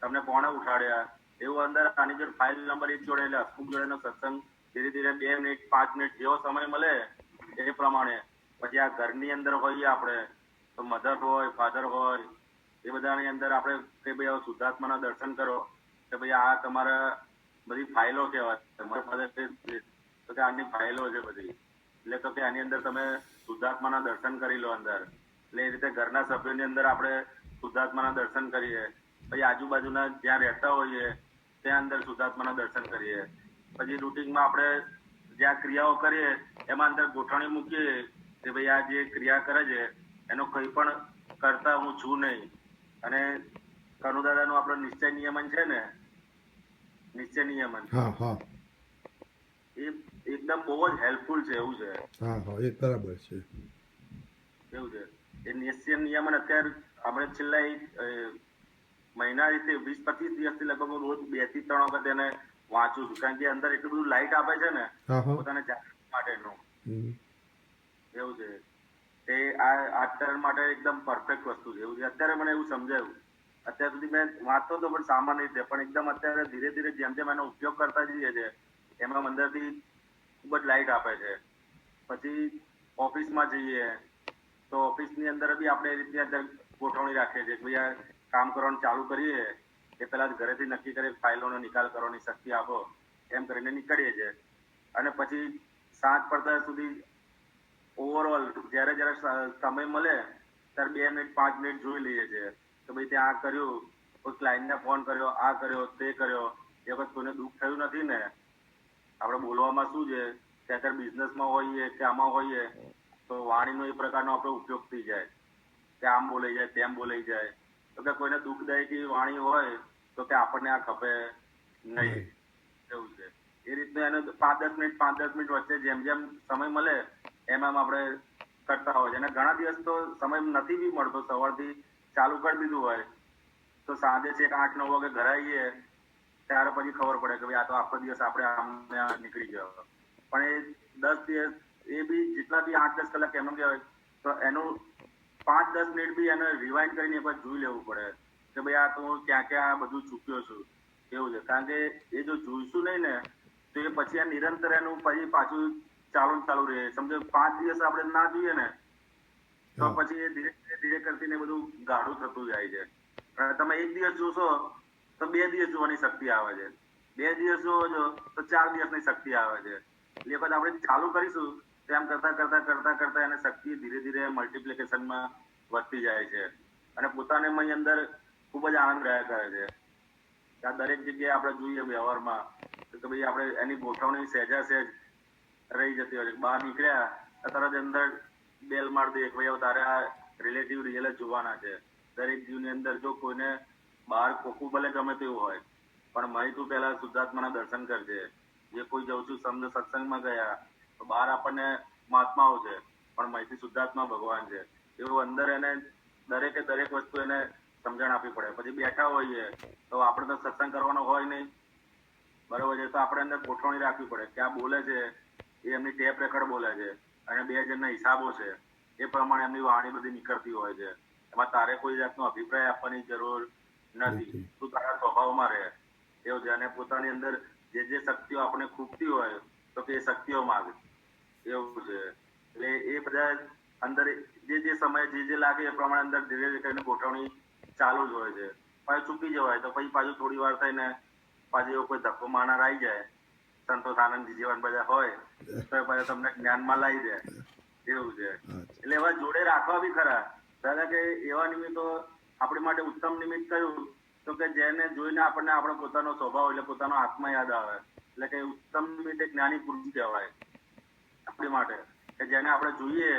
Speaker 1: તમને કોણે ઉઠાડ્યા, એવું અંદર આની જોડે ફાઇલ નંબર 1 જોડે એટલે હસમુખ જોડેનો સત્સંગ ધીરે ધીરે 2 મિનિટ 5 મિનિટ જેવો સમય મળે એ પ્રમાણે. પછી આ ઘરની અંદર હોઈએ આપણે તો મધર હોય, ફાધર હોય, એ બધાની અંદર આપણે કે ભાઈ હવે શુદ્ધાત્માના દર્શન કરો, કે ભાઈ આ તમારા બધી ફાઇલો કહેવાય. તમારા ફાધર તો કે આની ફાઇલો છે બધી, એટલે તો કે આની અંદર તમે શુદ્ધાત્માના દર્શન કરી લો અંદર. એટલે એ રીતે ઘરના સભ્યોની અંદર આપણે શુદ્ધાત્માના દર્શન કરીએ. પછી આજુબાજુના જ્યાં રહેતા હોઈએ ત્યાં અંદર શુદ્ધાત્માના દર્શન કરીએ. પછી રૂટિનમાં આપણે જ્યાં ક્રિયાઓ કરીએ એમાં અંદર ગોઠવણી મૂકીએ કે ભાઈ આ જે ક્રિયા કરે છે એનો કંઈ પણ કરતા હું છું નહીં. અને કનુદાદાનું આપણો નિશ્ચય નિયમન છે ને, નિશ્ચય નિયમન, એ એકદમ બહુ જ હેલ્પફુલ છે એવું છે.
Speaker 2: એ બરાબર છે.
Speaker 1: એવું છે. એ નિશ્ચય નિયમન અત્યારે આપણે છેલ્લા મહિના રીતે 20-25 દિવસથી લગભગ રોજ 2 થી 3 વખત એને વાંચું છું. કારણ કે અંદર એટલું બધું લાઈટ આપે છે ને પોતાને જાગૃતિ માટેનું. એવું છે. તે આ ટર્ન માટે એકદમ પરફેક્ટ વસ્તુ છે એવું છે. અત્યારે મને એવું સમજાયું. અત્યાર સુધી મેં વાંચતો હતો પણ સામાન્ય રીતે, પણ એકદમ અત્યારે ધીરે ધીરે જેમ જેમ એનો ઉપયોગ કરતા જઈએ છે એમાં અંદરથી ખૂબ જ લાઈટ આપે છે. પછી ઓફિસમાં જઈએ તો ઓફિસની અંદર બી આપણે એ રીતની અંદર ગોઠવણી રાખીએ છીએ કે ભાઈ આ કામ કરવાનું ચાલુ કરીએ એ પહેલા ઘરેથી નક્કી કરીએ ફાઇલોનો નિકાલ કરવાની શક્તિ આપો, એમ કરીને નીકળીએ છીએ. અને પછી સાંજ પડતા સુધી ઓવરઓલ જ્યારે જ્યારે સમય મળે ત્યારે 2 મિનિટ 5 મિનિટ જોઈ લઈએ છીએ કે ભાઈ ત્યાં આ કર્યું, કોઈ ક્લાયન્ટને ફોન કર્યો, આ કર્યો, તે કર્યો, એ વખત કોઈને દુઃખ થયું નથી ને. આપણે બોલવામાં શું છે કે અત્યારે બિઝનેસમાં હોઈએ કે આમાં હોઈએ તો વાણીનો એ પ્રકારનો આપણો ઉપયોગ થઈ જાય કે આમ બોલાઈ જાય, તેમ બોલાઈ જાય. તો કે કોઈને દુઃખદાયકી વાણી હોય તો કે આપણને આ ખપે નહીં. એવું છે. એ રીતનું એને 5-10 મિનિટ વચ્ચે જેમ જેમ સમય મળે એમ આપણે કરતા હોય છે. અને ઘણા દિવસ તો સમય નથી બી મળતો, સવારથી ચાલુ કરી દીધું હોય તો સાંજે છેક 8-9 વાગે ઘરે આવીએ ત્યારે પછી ખબર પડે કે ભાઈ આ તો આખો દિવસ આપણે આમ નીકળી ગયો. પણ એ 10 દિવસ એ બી જેટલા બી 8-10 કલાક એમ કહેવાય તો એનું 5-10 મિનિટ બી એને રિવાઇન્ડ કરીને એકવાર જોઈ લેવું પડે કે ભાઈ આ તો ક્યાં ક્યાં બધું ચૂક્યો છું. એવું છે. કારણ કે એ જો જોઈશું નહીં ને તો એ પછી આ નિરંતર એનું પછી પાછું ચાલુ ને ચાલુ રહે. સમજો 5 દિવસ આપણે ના જોઈએ ને તો
Speaker 2: હા.
Speaker 1: પછી એ ધીરે ધીરે ધીરે કરતીને બધું ગાઢું થતું જાય છે. અને તમે 1 દિવસ જોશો તો 2 દિવસ જોવાની શક્તિ આવે છે, 2 દિવસ જોવો છો તો 4 દિવસની શક્તિ આવે છે. એટલે એ વખત આપણે ચાલુ કરીશું તેમ કરતા એને શક્તિ ધીરે ધીરે મલ્ટિપ્લિકેશનમાં વધતી જાય છે અને પોતાને મય અંદર ખૂબ જ આનંદ રહ્યા કરે છે. આ દરેક જગ્યાએ આપણે જોઈએ વ્યવહારમાં તો ભાઈ આપણે એની ગોઠવણી સહેજા સહેજ રહી જતી હોય છે. બહાર નીકળ્યા તરત અંદર બેલ માર દે કે ભાઈ તારે આ રિલેટિવ રિયલ જ જોવાના છે. દરેક જીવની અંદર જો કોઈને બહાર કોકું ભલે ગમે તેવું હોય પણ મય તું પહેલા શુદ્ધાત્માના દર્શન કરજે. જે કોઈ જઉં છું સમજો સત્સંગમાં ગયા તો બહાર આપણને મહાત્માઓ છે પણ મયથી શુદ્ધાત્મા ભગવાન છે. એવું અંદર એને દરેકે દરેક વસ્તુ એને સમજણ આપવી પડે. પછી બેઠા હોઈએ તો આપણે તો સત્સંગ કરવાનો હોય નહીં, બરોબર છે, તો આપણે અંદર ગોઠવણી રાખવી પડે કે આ બોલે છે એ એમની ટેપ રેકર્ડ બોલે છે અને 2 જણના હિસાબો છે એ પ્રમાણે એમની વાણી બધી નીકળતી હોય છે. એમાં તારે કોઈ જાતનો અભિપ્રાય આપવાની જરૂર નથી. તું તારા સ્વભાવમાં રહે એવું છે. અને પોતાની અંદર જે જે શક્તિઓ આપણે ખૂટતી હોય તો કે એ શક્તિઓ માગ એવું છે. એટલે એ બધા અંદર જે સમયે જે લાગે એ પ્રમાણે અંદર ધીરે ધીરે કરીને ગોઠવણી ચાલુ જ હોય છે. પાછું ચૂકી જવાય તો પછી પાછું થોડી વાર થઈને પાછું એવો કોઈ ધક્કો મારનાર આવી જાય, સંતોષ આનંદજી જીવન બધા હોય તો પછી તમને જ્ઞાનમાં લાવી દે એવું છે. એટલે એવા જોડે રાખવા બી ખરા. દાદા કે એવા નિમિત્તો આપણી માટે ઉત્તમ નિમિત્ત કયું તો કે જેને જોઈને આપણને આપણો પોતાનો સ્વભાવ એટલે પોતાનો આત્મા યાદ આવે. એટલે કે ઉત્તમ નિમિત્ત એક જ્ઞાની પુરુષ કહેવાય આપણી માટે કે જેને આપણે જોઈએ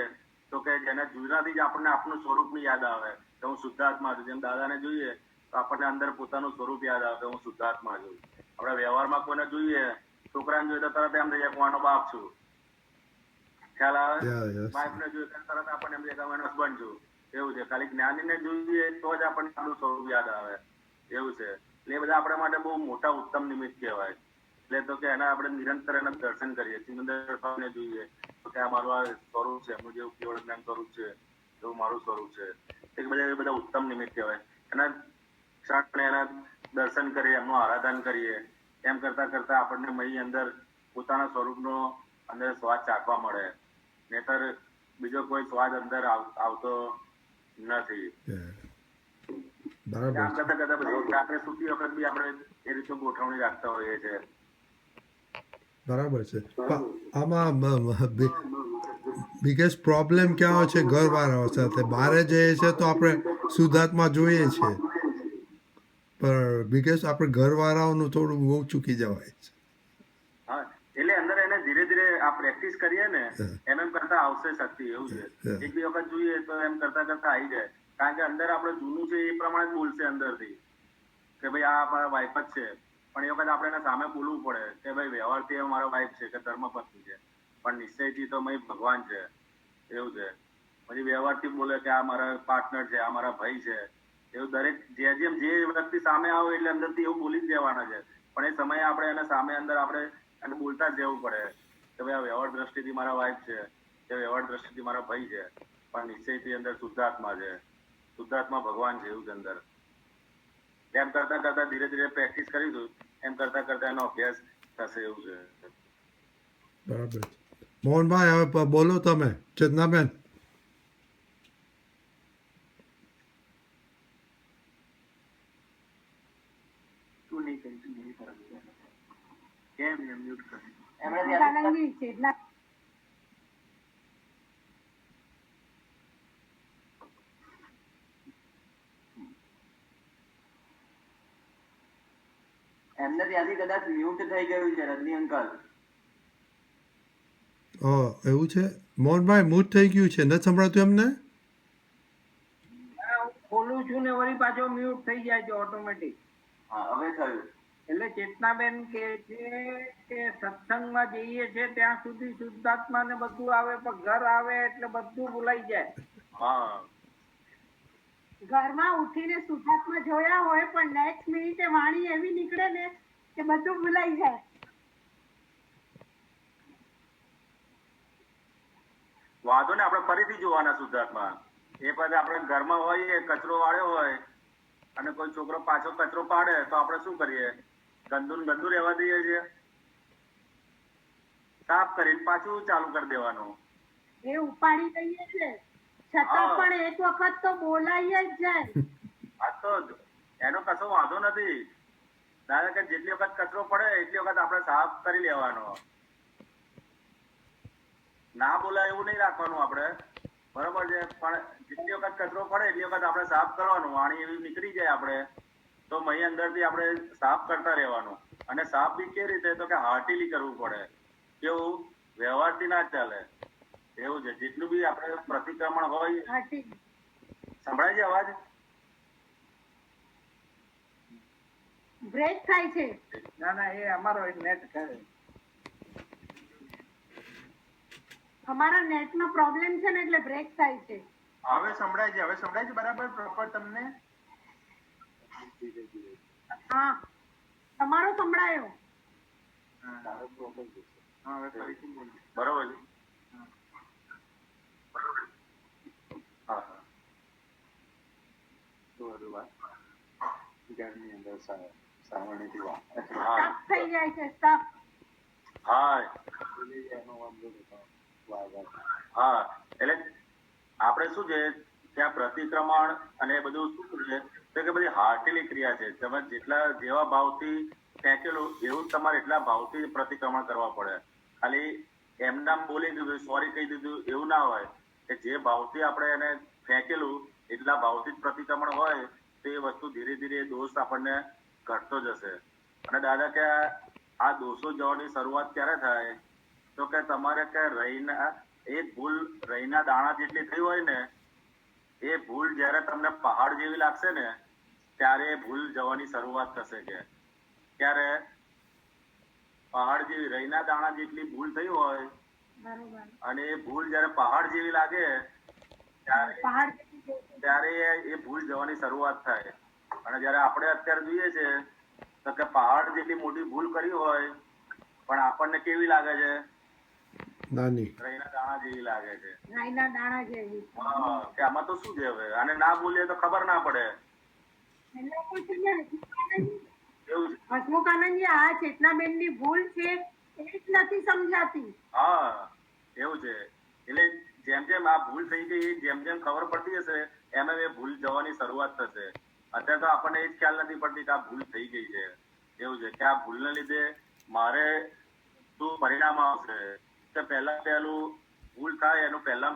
Speaker 1: તો કે જેને જોવાથી જ આપણને આપણું સ્વરૂપ ની યાદ આવે કે હું શુદ્ધાત્મા છું. જેમ દાદાને જોઈએ તો આપણને અંદર પોતાનું સ્વરૂપ યાદ આવે કે હું શુદ્ધાત્મા છું. આપણે વ્યવહારમાં કોઈને જોઈએ છોકરાને જોઈએ તો તરત એમ થઈ જાય કોનો બાપ છું, ખ્યાલ આવે. વાઈફને જોઈએ તો તરત આપણને એમ થાય કે હું હસબન્ડ છું એવું છે. ખાલી જ્ઞાનીને જોઈએ તો જ આપણને આપણું સ્વરૂપ યાદ આવે એવું છે. એટલે એ બધા આપણા માટે બહુ મોટા ઉત્તમ નિમિત્ત કહેવાય. એટલે તો કે એના આપણે નિરંતર એના દર્શન કરીએ. સિમંદર સ્વામીને જોઈએ તો કે આ મારું આ સ્વરૂપ છે, એમનું જેવું કેવળ જ્ઞાન સ્વરૂપ છે એવું મારું સ્વરૂપ છે. એ બધા ઉત્તમ નિમિત્ત કહેવાય. એના ક્ષણે એના દર્શન કરીએ, એમનું આરાધન કરીએ. એમ કરતા કરતા આપણને મય અંદર પોતાના સ્વરૂપનો અંદર સ્વાદ ચાખવા મળે. નહીતર બીજો કોઈ સ્વાદ અંદર આવતો નથી.
Speaker 2: બરાબર
Speaker 1: આમ કરતા કરતા બધી રાત્રે સુતી વખત બી આપણે એ રીતનું ગોઠવણી રાખતા હોઈએ છીએ.
Speaker 2: બરાબર છે. આમાં બિગેસ્ટ પ્રોબ્લેમ ક્યાં હોય છે? ઘરવાળાઓ સાથે. બહારે જઈએ છે તો આપણે શુદ્ધાત્મા જોઈએ છે પણ બિગેસ્ટ આપણે ઘરવાળાઓનું થોડું બહુ ચૂકી જવાય છે.
Speaker 1: હા, એટલે અંદર એને ધીરે ધીરે આ પ્રેક્ટિસ કરીએ ને એમ કરતા આવશે શક્તિ એવું છે. એક બે વખત જોઈએ તો એમ કરતા કરતા આવી જાય. કારણ કે અંદર આપણે જૂનું છે એ પ્રમાણે જ બોલશે અંદરથી કે ભાઈ આ મારા વાઈફ જ છે. પણ એ વખત આપણે એને સામે બોલવું પડે કે ભાઈ વ્યવહારથી એ મારા વાઈફ છે કે ધર્મપત્ની છે પણ નિશ્ચયથી તો મેં ભગવાન છે એવું છે. પછી વ્યવહારથી બોલે કે આ મારા પાર્ટનર છે, આ મારા ભાઈ છે. એવું દરેક જેમ જે વ્યક્તિ સામે આવે એટલે અંદરથી એવું બોલી જ દેવાના છે. પણ એ સમયે આપણે એને સામે અંદર આપણે એને બોલતા જ રહેવું પડે કે ભાઈ આ વ્યવહાર દ્રષ્ટિથી મારા વાઈફ છે, કે વ્યવહાર દ્રષ્ટિથી મારા ભાઈ છે પણ નિશ્ચયથી અંદર શુદ્ધાત્મા છે, શુદ્ધાત્મા ભગવાન છે એવું છે અંદર. એમ કરતા કરતા ધીરે ધીરે પ્રેક્ટિસ કરીશું એમ કરતા કરતા એનો અભ્યાસ થશે એવું છે.
Speaker 2: બરાબર. મોહનભાઈ હવે બોલો તમે. ચેતનાબેન.
Speaker 3: શું નહીં કરીશું કેમ મ્યુટ કરી એમને ત્યાંથી કદાચ મ્યુટ થઈ ગયું છે રજની અંકલ.
Speaker 2: એવું છે? મોહનભાઈ મ્યુટ થઈ ગયું છે, નથી સંભળાતું એમને?
Speaker 3: હું ખોલું છું ને વળી પાછો મ્યુટ થઈ જાય છે ઓટોમેટિક.
Speaker 1: હા, હવે થયું.
Speaker 3: એટલે ચેતનાબેન કે છે કે સત્સંગમાં જઈએ છે ત્યાં સુધી શુદ્ધાત્મા ને બધું આવે પણ ઘર આવે એટલે બધું ભૂલાઈ જાય.
Speaker 1: હા,
Speaker 4: ઘરમાં ઉઠીને શુદ્ધાત્મા જોયા હોય પણ નેક્સ્ટ મિનિટે વાણી એવી નીકળે ને કે બધું ભૂલાઈ જાય.
Speaker 1: વાંધો ને આપણે ફરીથી જોવાના શુદ્ધાત્મા. એ પછી આપણે ઘરમાં હોઈએ કચરો વાળ્યો હોય અને કોઈ છોકરો પાછો કચરો પાડે તો આપણે શું કરીએ? ગંદુ રહેવા દઈએ છીએ? સાફ કરીને પાછું ચાલુ કરી દેવાનું.
Speaker 4: એ ઉપાડી દઈએ છે છતાં
Speaker 1: હા.
Speaker 4: પણ એક વખત તો બોલાઈ જ જાય.
Speaker 1: આ તો એનો કશો વાંધો નથી. ધારો કે જેટલી વખત કચરો પડે એટલી વખત આપણે સાફ કરી લેવાનો. ના બોલાય એવું નહીં રાખવાનું આપણે, બરોબર છે, પણ જેટલી વખત કચરો પડે એટલી વખત આપણે સાફ કરવાનું. વાણી એવી નીકળી જાય આપણે તો મહી અંદરથી આપણે સાફ કરતા રહેવાનું. અને સાફ બી કેવી રીતે, તો કે હાર્ટીલી કરવું પડે. કેવું? વ્યવહારથી ના ચાલે. એવું છે. જેટલું બી આપણે પ્રતિક્રમણ હોય.
Speaker 4: હાથી.
Speaker 1: સંભળાય છે અવાજ?
Speaker 4: બ્રેક થાય છે.
Speaker 3: ના એ અમારો નેટ કરે.
Speaker 4: અમારા નેટનો પ્રોબ્લેમ છે ને એટલે બ્રેક થાય છે.
Speaker 5: હવે સંભળાય છે, બરાબર પ્રોપર તમને?
Speaker 4: હા તમારો સંભળાયો.
Speaker 5: હા હવે ફરીથી બોલો.
Speaker 1: બરોબર છે. હા હા.
Speaker 5: ઘરની અંદર સાવરણીથી વાત.
Speaker 1: હા
Speaker 4: સ્ટક થઈ જાય છે સ્ટક.
Speaker 1: હા
Speaker 5: એનો વાંધો નહીં.
Speaker 1: હા. એટલે આપણે શું છે ત્યાં પ્રતિક્રમણ અને એ બધું શું છે તો કે બધી હાર્ટેલી ક્રિયા છે. તમે જેવા ભાવથી ફેંકેલું એવું જ તમારે એટલા ભાવથી પ્રતિક્રમણ કરવા પડે. ખાલી એમનામ બોલી દીધું, સોરી કહી દીધું એવું ના હોય. કે જે ભાવથી આપણે એને ફેંકેલું એટલા ભાવથી જ પ્રતિક્રમણ હોય તો એ વસ્તુ ધીરે ધીરે દોષ આપણને ઘટતો જશે. અને દાદા કે આ દોષો જવાની શરૂઆત ક્યારે થાય, તો કે તમારે કે રહીના દાણા જેટલી થઈ હોય ને એ ભૂલ જ્યારે તમને પહાડ જેવી લાગશે ને ત્યારે એ ભૂલ જવાની શરૂઆત થશે. કે ત્યારે પહાડ જેવી રહીના દાણા જેટલી ભૂલ થઈ હોય
Speaker 4: બરોબર.
Speaker 1: અને એ ભૂલ જ્યારે પહાડ જેવી લાગે
Speaker 4: પહાડ
Speaker 1: ત્યારે એ ભૂલ જવાની શરૂઆત થાય. અને જ્યારે આપણે અત્યારે જોઈએ છે તો કે પહાડ જેટલી મોટી ભૂલ કરી હોય પણ આપણને કેવી લાગે છે?
Speaker 2: નાની.
Speaker 1: રહીના દાણા જેવી લાગે છે.
Speaker 4: રાઈના દાણા જેવી.
Speaker 1: હા, કે આમાં તો શું છે હવે? આને ના બોલીએ તો ખબર ના પડે.
Speaker 4: એટલે પછી ને
Speaker 1: એવું છે.
Speaker 4: હસમુખાનંદજી આ ચેતનાબેનની ભૂલ છે એ જ નથી સમજાતી.
Speaker 1: હા, એવું છે. એટલે જેમ જેમ આ ભૂલ થઈ ગઈ જેમ જેમ ખબર પડતી હશે એમ એ ભૂલ જવાની શરૂઆત થશે. અત્યારે તો આપણને એ જ ખ્યાલ નથી પડતી કે આ ભૂલ થઈ ગઈ છે. એવું છે કે આ ભૂલને લીધે મારે શું પરિણામ આવશે. કે પહેલું ભૂલ થાય એનું પહેલું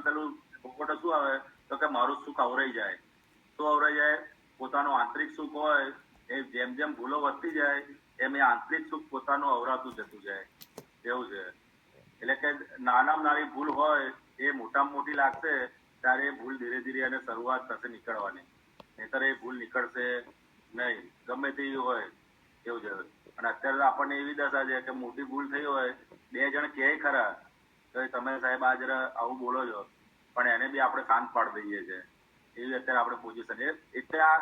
Speaker 1: પોપટો શું આવે તો કે મારું સુખ અવરાઈ જાય. શું અવરાઈ જાય? પોતાનું આંતરિક સુખ હોય એ જેમ જેમ ભૂલો વધતી જાય એમ એ આંતરિક સુખ પોતાનું અવરાતું જતું જાય. એવું છે. એટલે કે નાનામાં નાની ભૂલ હોય એ મોટામાં મોટી લાગશે ત્યારે એ ભૂલ ધીરે ધીરે એને શરૂઆત થશે નીકળવાની. નહીતર એ ભૂલ નીકળશે નહીં, ગમે તેવી હોય. એવું છે. અને અત્યારે આપણને એવી દશા છે કે મોટી ભૂલ થઈ હોય 2 જણ કહે ખરા તો તમે સાહેબ આજ આવું બોલો છો પણ એને બી આપણે શાંત પાડી દઈએ છીએ. એવી અત્યારે આપણે પોઝિશન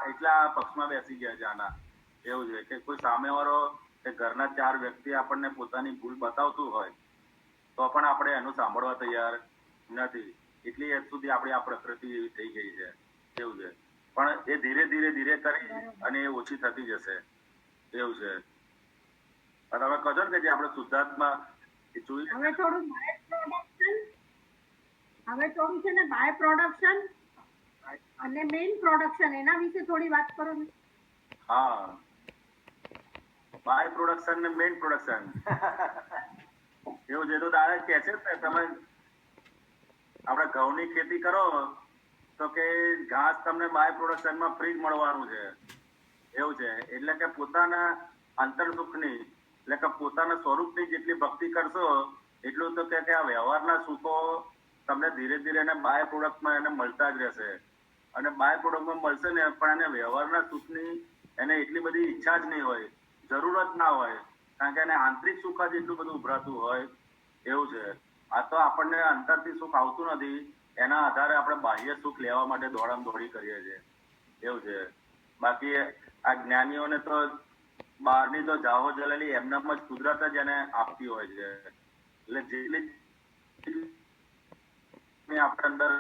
Speaker 1: એટલા પક્ષમાં બેસી ગયા છે આના. એવું છે કે કોઈ સામેવાળો કે ઘરના 4 વ્યક્તિ આપણને પોતાની ભૂલ બતાવતું હોય તો પણ આપણે એનું સાંભળવા તૈયાર નથી. એટલી હદ સુધી આપણી આ પ્રકૃતિ એવી થઈ ગઈ છે. એવું છે. પણ એ ધીરે ધીરે કરી અને એ ઓછી થતી જશે. એવું છે. અને હવે કહો ને કે જે આપણે શુદ્ધાત્મા જોઈ
Speaker 4: હવે થોડું છે ને બાય પ્રોડક્શન અને મેઇન પ્રોડક્શન એના વિશે થોડી વાત કરો ને.
Speaker 1: હા, બાય પ્રોડક્શન ને મેઇન પ્રોડક્શન એવું છે. તો દાદા કે છે ને તમે આપણે ઘઉંની ખેતી કરો તો કે ઘાસ તમને બાય પ્રોડક્શનમાં ફ્રી જ મળવાનું છે. એવું છે. એટલે કે પોતાના અંતર સુખની એટલે કે પોતાના સ્વરૂપની જેટલી ભક્તિ કરશો એટલું તો કે આ વ્યવહારના સુખો તમને ધીરે ધીરે એને બાય પ્રોડક્ટમાં એને મળતા જ રહેશે. અને બાય પ્રોડક્ટમાં મળશે ને પણ એને વ્યવહારના સુખની એને એટલી બધી ઈચ્છા જ નહીં હોય, જરૂરત ના હોય. કારણ કે એને આંતરિક સુખ જ એટલું બધું ઉભરાતું હોય. એવું છે. આ તો આપણને અંતરથી સુખ આવતું નથી એના આધારે આપણે બાહ્ય સુખ લેવા માટે દોડી કરીએ છીએ. એવું છે. બાકી આ જ્ઞાનીઓને તો બહારની તો જાહો જલેલી એમનામાં જ કુદરત જ એને આપતી હોય છે. એટલે જેટલી આપણે અંદર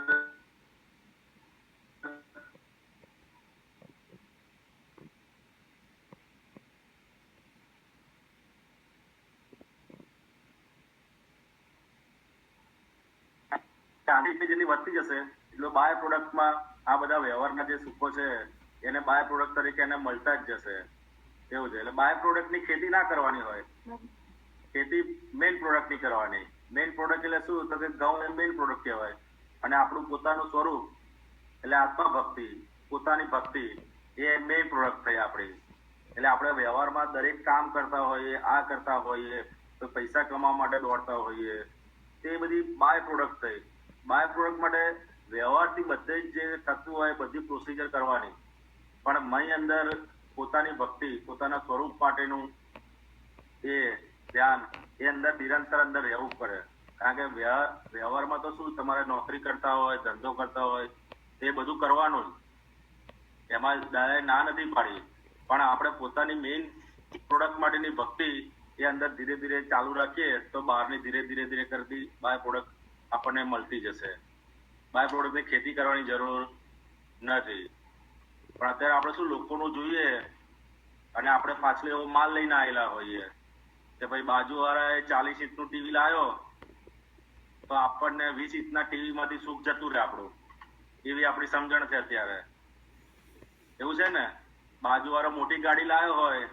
Speaker 1: ક્વોન્ટિટી જેટલી વધતી જશે એટલો બાય પ્રોડક્ટમાં આ બધા વ્યવહારના જે સુખો છે એને બાય પ્રોડક્ટ તરીકે એને મળતા જ જશે. એવું છે. એટલે બાય પ્રોડક્ટની ખેતી ના કરવાની હોય, ખેતી મેઇન પ્રોડક્ટની કરવાની. મેઇન પ્રોડક્ટ એટલે શું? તો કે ઘઉં એ મેઇન પ્રોડક્ટ કહેવાય. અને આપણું પોતાનું સ્વરૂપ એટલે આત્મભક્તિ, પોતાની ભક્તિ એ મેઇન પ્રોડક્ટ થઈ આપણી. એટલે આપણે વ્યવહારમાં દરેક કામ કરતા હોઈએ, આ કરતા હોઈએ, તો પૈસા કમાવા માટે દોડતા હોઈએ, તે બધી બાય પ્રોડક્ટ થઈ. બાય પ્રોડક્ટ માટે વ્યવહારથી બધે જ જે થતું હોય બધી પ્રોસિજર કરવાની, પણ મય અંદર પોતાની ભક્તિ, પોતાના સ્વરૂપ માટેનું એ ધ્યાન એ અંદર નિરંતર અંદર રહેવું પડે. કારણ કે વ્યવહારમાં તો શું, તમારે નોકરી કરતા હોય, ધંધો કરતા હોય, એ બધું કરવાનું જ, એમાં ના નથી પાડી. પણ આપણે પોતાની મેઇન પ્રોડક્ટ માટેની ભક્તિ એ અંદર ધીરે ધીરે ચાલુ રાખીએ તો બહારની ધીરે ધીરે કરતી બાય પ્રોડક્ટ આપણને મળતી જશે. બાય પ્રોડક્ટની ખેતી કરવાની જરૂર નથી. પણ અત્યારે આપણે શું લોકોનું જોઈએ અને આપણે પાછળ એવો માલ લઈને આવેલા હોઈએ કે ભાઈ બાજુવાળાએ 40 ઇંચનું ટીવી લાવ્યો તો આપણને 20 ઇંચના ટીવી માંથી સુખ જતું રહે આપણું, એવી આપણી સમજણ છે અત્યારે. એવું છે ને? બાજુવાળો મોટી ગાડી લાવ્યો હોય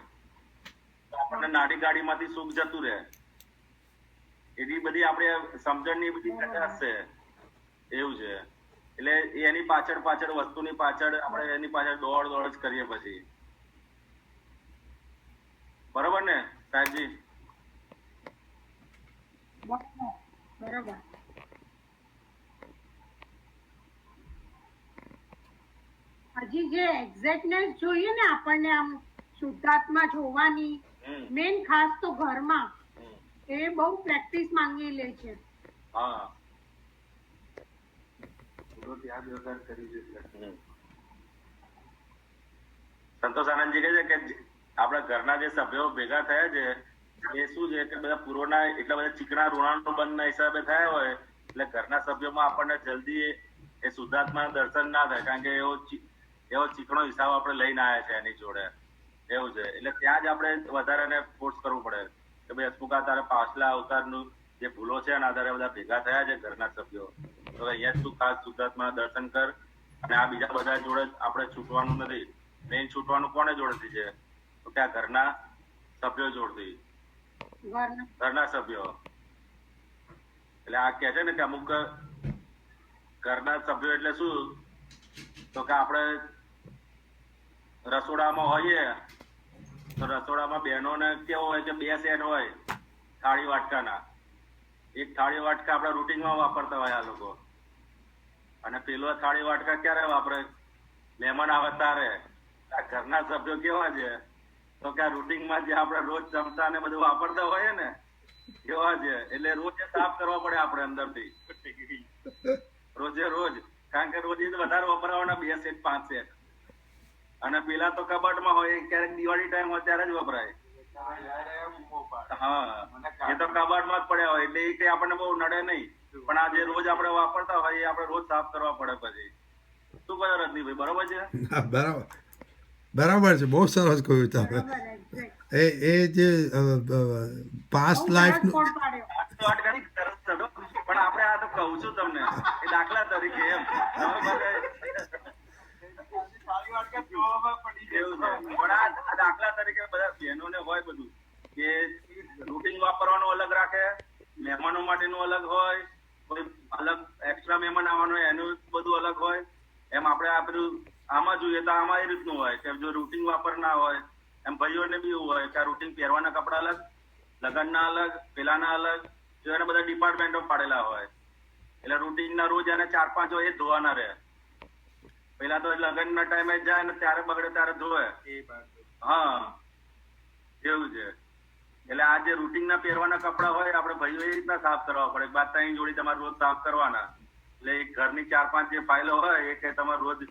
Speaker 1: તો આપણને નાની ગાડીમાંથી સુખ જતું રહે. એવી બધી આપણે સમજણની બધી કચાશ છે. એવું છે. એટલે એની પાછળ વસ્તુની પાછળ આપણે એની પાછળ દોડ જ કરીએ પછી. બરોબર ને સાહેબજી?
Speaker 4: બરાબર. હજી જે એક્ઝેક્ટનેસ જોઈએ ને આપણને આમ શુદ્ધાત્મા જોવાની, મેન ખાસ તો ઘરમાં એ બહુ પ્રેક્ટિસ માંગી લે છે.
Speaker 1: હા,
Speaker 5: ત્યાગ વગર કરી છે.
Speaker 1: સંતોષ આનંદજી કહે છે કે આપણા ઘરના જે સભ્યો ભેગા થયા છે એ શું છે કે બધા પૂર્વના એટલા બધા ચીકણા ઋણાનો બંધના હિસાબે થયા હોય એટલે ઘરના સભ્યોમાં આપણને જલ્દી એ શુદ્ધાત્માના દર્શન ના થાય. કારણ કે એવો ચીકણો હિસાબ આપણે લઈને આવ્યા છે એની જોડે. એવું છે. એટલે ત્યાં જ આપણે વધારે એને ફોર્સ કરવું પડે કે ભાઈ હસમુખા તારે પાછલા અવતારનું જે ભૂલો છે એના આધારે બધા ભેગા થયા છે ઘરના સભ્યો, તો અહીંયા તું ખાસ શુદ્ધાત્માના દર્શન કર. અને આ બીજા બધા જોડે આપણે છૂટવાનું નથી. મેઇન છૂટવાનું કોને જોડેથી છે? તો કે આ ઘરના સભ્યો જોડતી, ઘરના સભ્યો. એટલે આ કે છે ને કે અમુક ઘરના સભ્યો એટલે શું, તો કે આપણે રસોડામાં હોઈએ તો રસોડામાં બહેનોને કેવો હોય કે 2 સેટ હોય થાળી વાટકાના. એક થાળી વાટકા આપણે રૂટિનમાં વાપરતા હોય આ લોકો, અને પેલો થાળી વાટકા ક્યારે વાપરે? મહેમાન આવે તારે. આ ઘરના સભ્યો કેવા છે તો કે આ રૂટિનમાં જે આપણે રોજ જમતા ને બધું વાપરતા હોઈએ ને એવા છે. એટલે રોજ સાફ કરવા પડે આપણે અંદરથી, રોજ. કારણ કે રોજ વધારે વપરાવાના 2 સેટ 5 સેટ. અને પેલા તો કબાટમાં હોય, ક્યારેક દિવાળી ટાઈમ હોય ત્યારે જ વપરાય. હા, એ તો કબાટમાં જ પડ્યા હોય એટલે એ કઈ આપણને બહુ નડે નહીં. પણ આ જે રોજ આપણે વાપરતા હોય એ આપણે રોજ સાફ કરવા પડે પછી. શું કહો રજનીભાઈ? બરોબર છે?
Speaker 2: બરાબર છે. બહુ સરસ કહ્યું તમે. એ જે પાસ્ટ લાઈફનું
Speaker 1: પણ આપણે આ તો કહું છું તમને એ દાખલા તરીકે એમ. પણ આ દાખલા તરીકે બધા બહેનોને હોય બધું કે રૂટિન વાપરવાનું અલગ રાખે, મહેમાનો માટેનું અલગ હોય, કોઈ અલગ એક્સ્ટ્રા મહેમાન આવવાનું હોય એનું બધું અલગ હોય. એમ આપણે આ બધું આમાં જોઈએ તો આમાં એ રીતનું હોય કે જો રૂટિન વાપરના હોય એમ ભાઈઓને બી એવું હોય કે આ રૂટિન પહેરવાના કપડા અલગ, લગ્નના અલગ, પેલાના અલગ, જો એને બધા ડિપાર્ટમેન્ટો પાડેલા હોય. એટલે રૂટિનના રોજ એને 4-5 હોય એ ધોવાના રહે. પેલા તો લગ્નના ટાઈમે જાય ને ત્યારે બગડે ત્યારે ધોવે. હા, એવું છે. એટલે આ જે રૂટિનના પહેરવાના કપડા હોય આપણે ભાઈઓ એ રીતના સાફ કરવા પડે. 2-3 જોડી તમારે રોજ સાફ કરવાના. એટલે એક ઘરની 4-5 જે ફાઇલો હોય એ કે તમારે રોજ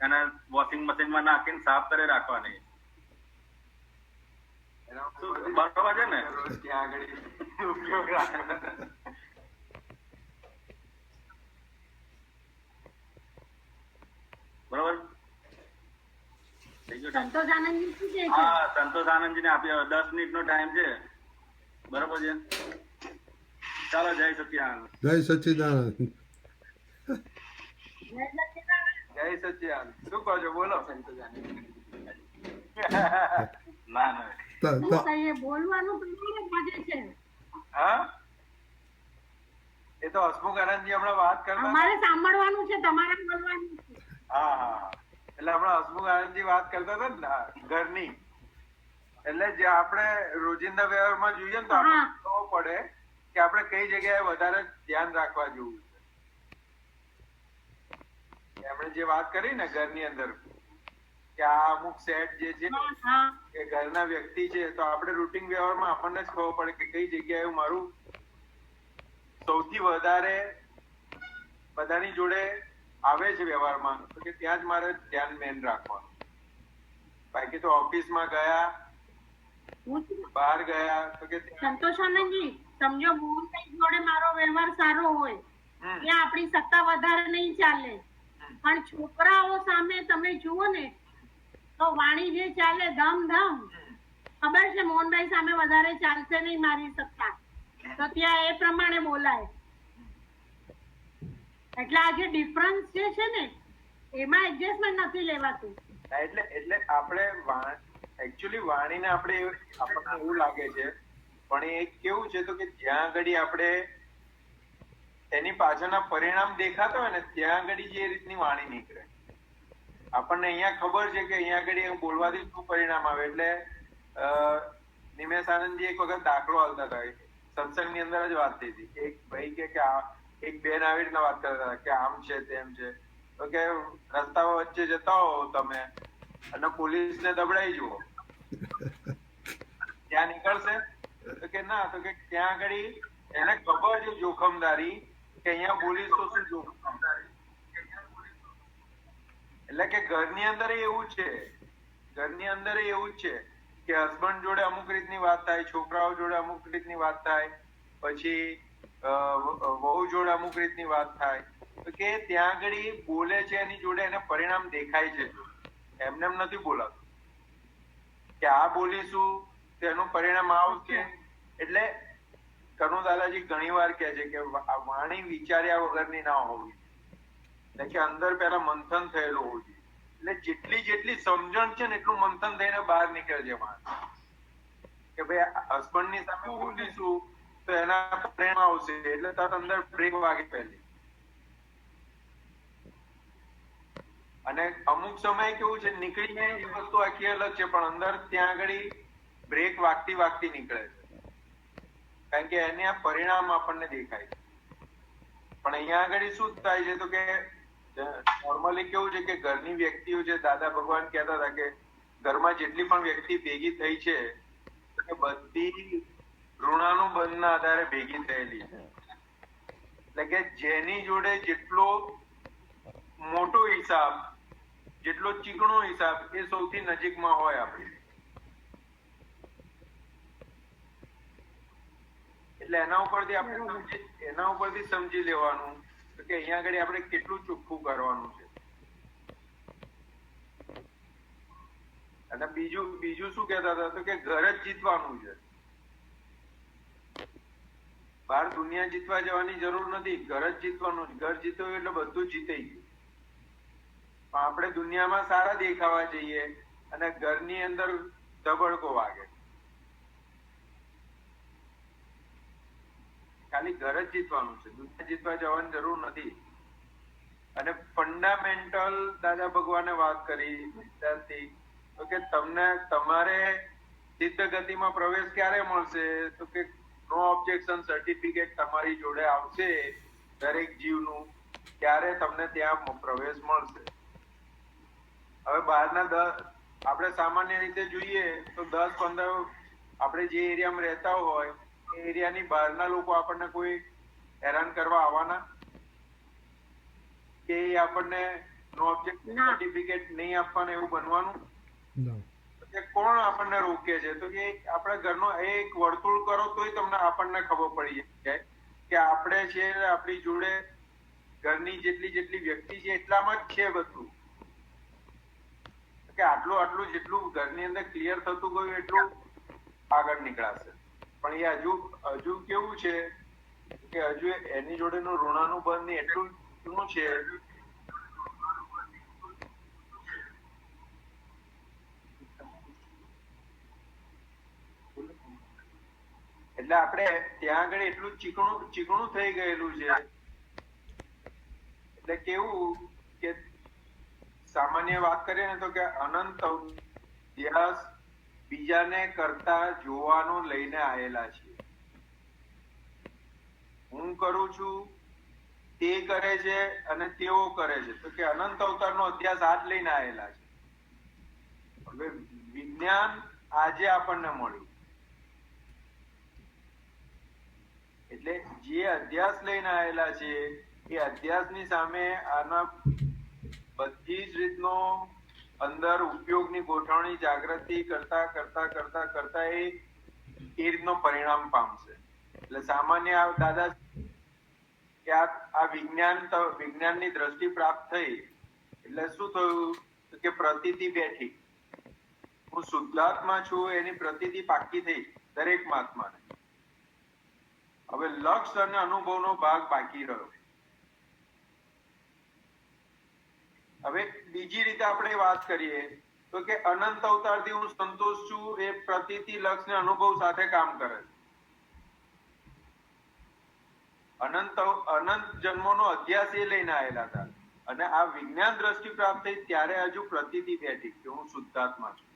Speaker 1: એને વોશિંગ મશીનમાં નાખીને સાફ કરી રાખવાની. બરોબર છે ને? બરોબર.
Speaker 4: સંતોષ આનંદજી શું કહે છે?
Speaker 1: હા, સંતોષ આનંદજીને આપી 10 મિનિટનો ટાઈમ છે. બરોબર છે. ચાલો, જય સચિદાનંદ.
Speaker 2: જય સચ્ચિદાનંદ.
Speaker 4: જય સચ્ચિદાનંદ.
Speaker 5: જય સચ્ચિદાનંદ. શું કહો છો? બોલો.
Speaker 1: ના ના
Speaker 2: તો-
Speaker 4: શું
Speaker 2: તો
Speaker 4: કહીએ, બોલવાનું તો બહુ મજે છે.
Speaker 5: હા, એ તો હસમુખ આનંદજી હમણાં વાત કરતા હતા.
Speaker 4: અમારે સાંભળવાનું છે, તમારે બોલવાનું છે.
Speaker 5: હા હા હા. એટલે હમણાં હસમુખ આનંદજી વાત કરતા હતા ને ઘરની, એટલે જે આપણે રોજિંદા વ્યવહારમાં જોઈએ ને તો
Speaker 4: હા.
Speaker 5: આપણે ખબર પડે કે આપણે કઈ જગ્યાએ વધારે ધ્યાન રાખવા જેવું છે. એમણે જે વાત કરી ને ઘરની અંદર કે આ અમુક સેટ જે છે
Speaker 4: હા
Speaker 5: એ ઘરના વ્યક્તિ છે, તો આપણે રૂટીન વ્યવહારમાં આપણને જ ખબર પડે કે કઈ જગ્યાએ મારું સૌથી વધારે બધાની જોડે આવે છે વ્યવહારમાં, તો કે ત્યાં જ મારે ધ્યાન મેન રાખવાનું. બાકી તો ઓફિસમાં ગયા, બહાર ગયા તો કે
Speaker 4: સંતોષાનંદજી, સમજો મોહનભાઈ જોડે મારો વ્યવહાર સારો હોય, ત્યાં આપણી સત્તા વધારે નહીં ચાલે, પણ છોકરાઓ સામે તમે જુઓ ને તો વાણી જે ચાલે ધમ ખબર છે મોહનભાઈ સામે વધારે ચાલશે નહીં મારી સત્તા, તો ત્યાં એ પ્રમાણે બોલાય. એટલે આ જે ડિફરન્સ જે છે ને એમાં એડજસ્ટમેન્ટ નથી લેવાતું.
Speaker 5: એટલે આપણે એકચ્યુઅલી વાણીને આપણને એવું લાગે છે, પણ એ કેવું છે તો કે જ્યાં આગળ આપણે એની પાછળના પરિણામ દેખાતા હોય ને ત્યાં આગળ જે રીતની વાણી નીકળે. આપણને અહીંયા ખબર છે કે અહીંયા આગળ બોલવાથી શું પરિણામ આવે. એટલે નિમેશ આનંદજી એક વખત દાખલો હાલતા હતા, સત્સંગની અંદર જ વાત થઈ હતી. એક ભાઈ કે એક બેન આવી રીતના વાત કરતા હતા કે આમ છે તેમ છે, તો કે રસ્તા વચ્ચે જતા હો તમે અને પોલીસને દબડાઈ જુઓ, ત્યાં નીકળશે? તો કે ના, તો કે ત્યાં આગળ એને ખબર છે જોખમદારી કે અહીંયા પોલીસ તો શું જોખમદારી. એટલે કે ઘરની અંદર એવું છે, ઘરની અંદર એવું જ છે કે હસબન્ડ જોડે અમુક રીતની વાત થાય, છોકરાઓ જોડે અમુક રીતની વાત થાય, પછી વહુ જોડે અમુક રીતની વાત થાય, તો કે ત્યાં આગળ બોલે છે એની જોડે એને પરિણામ દેખાય છે. એમને એમ નથી બોલાતું કે આ બોલીશું તેનું પરિણામ આવશે. એટલે કનુ દાદાજી ઘણી વાર કહે છે કે વાણી વિચાર્યા વગરની ના હોવી, એટલે કે અંદર પહેલા મંથન થયેલું હોવું જોઈએ. એટલે જેટલી સમજણ છે ને એટલું મંથન થઈને બહાર નીકળે છે માણસ કે ભાઈ હસબન્ડ ની સામે બોલીશું તો એના પરિણામ આવશે, એટલે તરત અંદર બ્રેક વાગે પહેલી. અને અમુક સમય કેવું છે નીકળીને એ વસ્તુ આખી અલગ છે, પણ અંદર ત્યાં આગળ બ્રેક વાગતી નીકળે છે, કારણ કે એને આ પરિણામ આપણને દેખાય છે. પણ અહીંયા આગળ શું થાય છે તો કે નોર્મલી કેવું છે કે ઘરની વ્યક્તિઓ છે, દાદા ભગવાન કહેતા હતા કે ઘરમાં જેટલી પણ વ્યક્તિ ભેગી થઈ છે કે બધી ઋણાનુબંધના આધારે ભેગી થયેલી છે. એટલે કે જેની જોડે જેટલો મોટો હિસાબ, જેટલો ચીકણો હિસાબ એ સૌથી નજીકમાં હોય આપણી. એટલે એના ઉપરથી સમજી લેવાનું કે અહીંયા આગળ આપણે કેટલું ચોખ્ખું કરવાનું છે. અને બીજું શું કહેતા હતા તો કે ઘર જ જીતવાનું છે, બહાર દુનિયા જીતવા જવાની જરૂર નથી, ઘર જ જીતવાનું છે. ઘર જીતવું એટલે બધું જીતાઈ ગયું. પણ આપણે દુનિયામાં સારા દેખાવા જઈએ અને ઘરની અંદર ધબડકો વાગે. ખાલી ઘર જ જીતવાનું છે, દુનિયા જીતવા જવાની જરૂર નથી. અને ફંડામેન્ટલ દાદા ભગવાને વાત કરી વિદ્યાર્થી તો કે તમને તમારે સિદ્ધ ગતિમાં પ્રવેશ ક્યારે મળશે તો કે નો ઓબ્જેક્શન સર્ટિફિકેટ તમારી જોડે આવશે દરેક જીવનું, ત્યારે તમને ત્યાં પ્રવેશ મળશે. હવે બહારના આપણે સામાન્ય રીતે જોઈએ તો 10-15 આપણે જે એરિયામાં રહેતા હોય એ એરિયાની બહારના લોકો આપણને કોઈ હેરાન કરવા આવવાના કે આપણને નો ઓબ્જેક્ટ સર્ટિફિકેટ નહીં આપવાનું એવું બનવાનું? કોણ આપણને રોકે છે? તો કે આપણા ઘરનો એક વર્તુળ કરો તોય તમને આપણને ખબર પડી જાય કે આપણે છે આપણી જોડે ઘરની જેટલી વ્યક્તિ છે એટલામાં જ છે બધું. કે આટલું જેટલું ઘરની અંદર ક્લિયર થતું ગયું એટલું આગળ નીકળાશે. પણ એ હજુ કેવું છે કે હજુ એની જોડેનું ઋણાનુબંધ એટલું ચીકણું છે, એટલે આપણે ત્યાં આગળ એટલું ચીકણું ચીકણું થઈ ગયેલું છે, એટલે કેવું કે સામાન્ય વાત કરીએ ને તો કે અનંત અભ્યાસ બીજાને કરતા જોવાનો લઈને આવેલા છીએ. હું કરું છું, તે કરે છે અને તેઓ કરે છે, તો કે અનંત અવતારનો અભ્યાસ આ જ લઈને આવેલા છે. હવે વિજ્ઞાન આજે આપણને મળ્યું, એટલે જે અધ્યાસ લઈને આવેલા છે એ અધ્યાસની સામે આના બધી જ રીતનો અંદર ઉપયોગની ગોઠવણી જાગૃતિ કરતા કરતા કરતા કરતા એ રીતનો પરિણામ પામશે. એટલે સામાન્ય દાદા કે આ વિજ્ઞાનની દ્રષ્ટિ પ્રાપ્ત થઈ એટલે શું થયું કે પ્રતીતિ બેઠી, હું શુદ્ધાત્મા છું એની પ્રતીતિ પાકી થઈ દરેક મહાત્માને. હવે લક્ષ અને અનુભવનો ભાગ બાકી રહ્યો. હવે બીજી રીતે આપણે વાત કરીએ તો કે અનંત અવતારથી હું સંતોષ છું એ પ્રતીતિ લક્ષ ને અનુભવ સાથે કામ કરે છે. અનંત જન્મોનો અધ્યાસ એ લઈને આવેલા હતા અને આ વિજ્ઞાન દ્રષ્ટિ પ્રાપ્ત થઈ ત્યારે હજુ પ્રતીતિ બેઠી કે હું શુદ્ધાત્મા છું.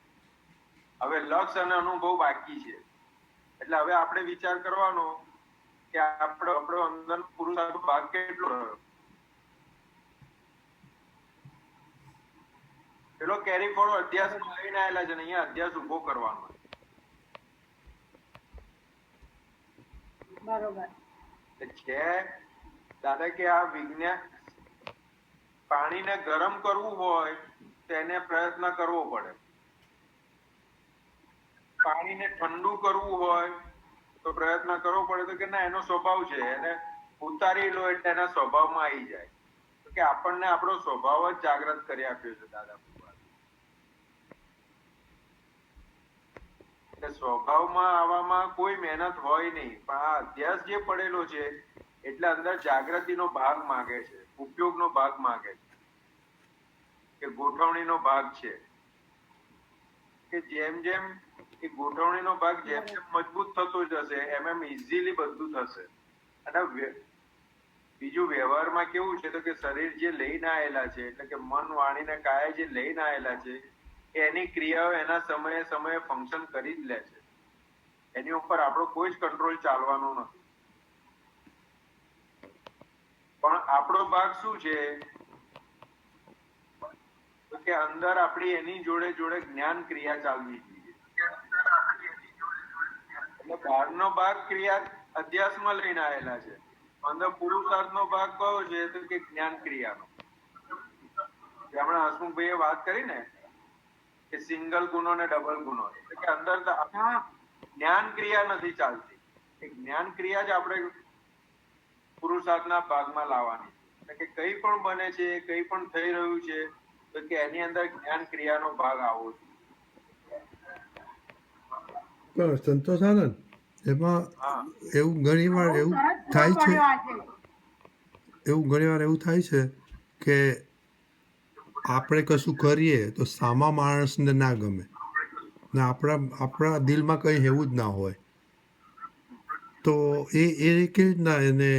Speaker 5: હવે લક્ષ અને અનુભવ બાકી છે. એટલે હવે આપણે વિચાર કરવાનો કે આપણો અંદર પુરુષાર્થ ભાગ કેટલો રહ્યો. પેલો કેરી ફોડો અધ્યાસ લઈને આવેલા છે ને અહીંયા અધ્યાસ ઉભો કરવાનો છે. દાદા કે આ વિજ્ઞાન પાણીને ગરમ કરવું હોય તો એને પ્રયત્ન કરવો પડે, પાણીને ઠંડુ કરવું હોય તો પ્રયત્ન કરવો પડે. તો કે ના, એનો સ્વભાવ છે, એને ઉતારી લો એટલે એના સ્વભાવમાં આવી જાય. તો કે આપણને આપણો સ્વભાવ જ જાગૃત કરી આપ્યો છે દાદા. એટલે સ્વભાવમાં આવવામાં કોઈ મહેનત હોય નહીં, પણ આ અધ્યાસ જે પડેલો છે એટલે અંદર જાગૃતિનો ભાગ માંગે છે, ઉપયોગનો ભાગ માંગે છે, કે ગોઠવણીનો ભાગ છે. કે જેમ જેમ એ ગોઠવણીનો ભાગ જેમ જેમ મજબૂત થતો જશે એમ ઇઝીલી બધું થશે. અને બીજું વ્યવહારમાં કેવું છે તો કે શરીર જે લઈને આવેલા છે એટલે કે મન વાણી ને કાયા જે લઈને આવેલા છે એની ક્રિયાઓ એના સમયે સમયે ફંક્શન કરી જ લે છે. એની ઉપર આપણો કોઈ જ કંટ્રોલ ચાલવાનો નથી. પણ આપણો ભાગ શું છે તો કે અંદર આપણી એની જોડે જોડે જ્ઞાન ક્રિયા ચાલવી જોઈએ. એટલે બહારનો ભાગ ક્રિયા અધ્યાસમાં લઈને આવેલા છે, અંદર પુરુષાર્થનો ભાગ કયો છે તો કે જ્ઞાન ક્રિયાનો. હમણાં હસમુખભાઈએ વાત કરી ને કે સિંગલ ગુનો ને ડબલ ગુનો, એટલે કે અંદર જ્ઞાન ક્રિયા નથી ચાલતી. એ જ્ઞાન ક્રિયા જ આપણે પુરુષાર્થના ભાગમાં લાવવાની. એટલે કે કઈ પણ બને છે, કઈ પણ થઈ રહ્યું છે તો કે એની અંદર જ્ઞાન ક્રિયાનો ભાગ આવવો જોઈએ.
Speaker 2: સંતોષ આનંદ, એમાં એવું ઘણીવાર એવું થાય છે, એવું થાય છે કે આપણે કશું કરીએ તો સામા માણસને ના ગમે ને આપણા દિલમાં કંઈ એવું જ ના હોય, તો એ કેવી રીતના એને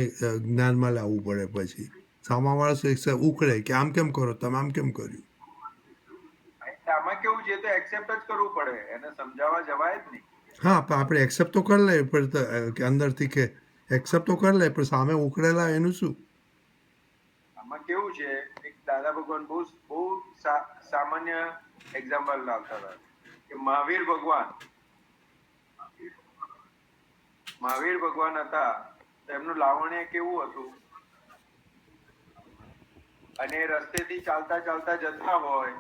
Speaker 2: જ્ઞાનમાં લાવવું પડે. પછી સામા માણસ ઉકળે કે આમ કેમ કરો, તમે આમ કેમ કર્યું.
Speaker 5: આમાં કેવું છે તો એક્સેપ્ટ જ કરવું પડે, એને સમજાવવા જવાય જ નહીં.
Speaker 2: હા, પણ આપણે એક્સેપ્ટ તો કરી લઈએ, પણ કે અંદરથી કે એક્સેપ્ટ તો કરી લઈએ, પણ સામે ઉકળેલા એનું શું.
Speaker 5: આમાં કેવું છે, એક દાદા ભગવાન બહુ સામાન્ય એક્ઝામ્પલ લાવતા હતા કે મહાવીર ભગવાન હતા તો એમનું લાવણ્ય કેવું હતું, અને રસ્તેથી ચાલતા ચાલતા જતા હોય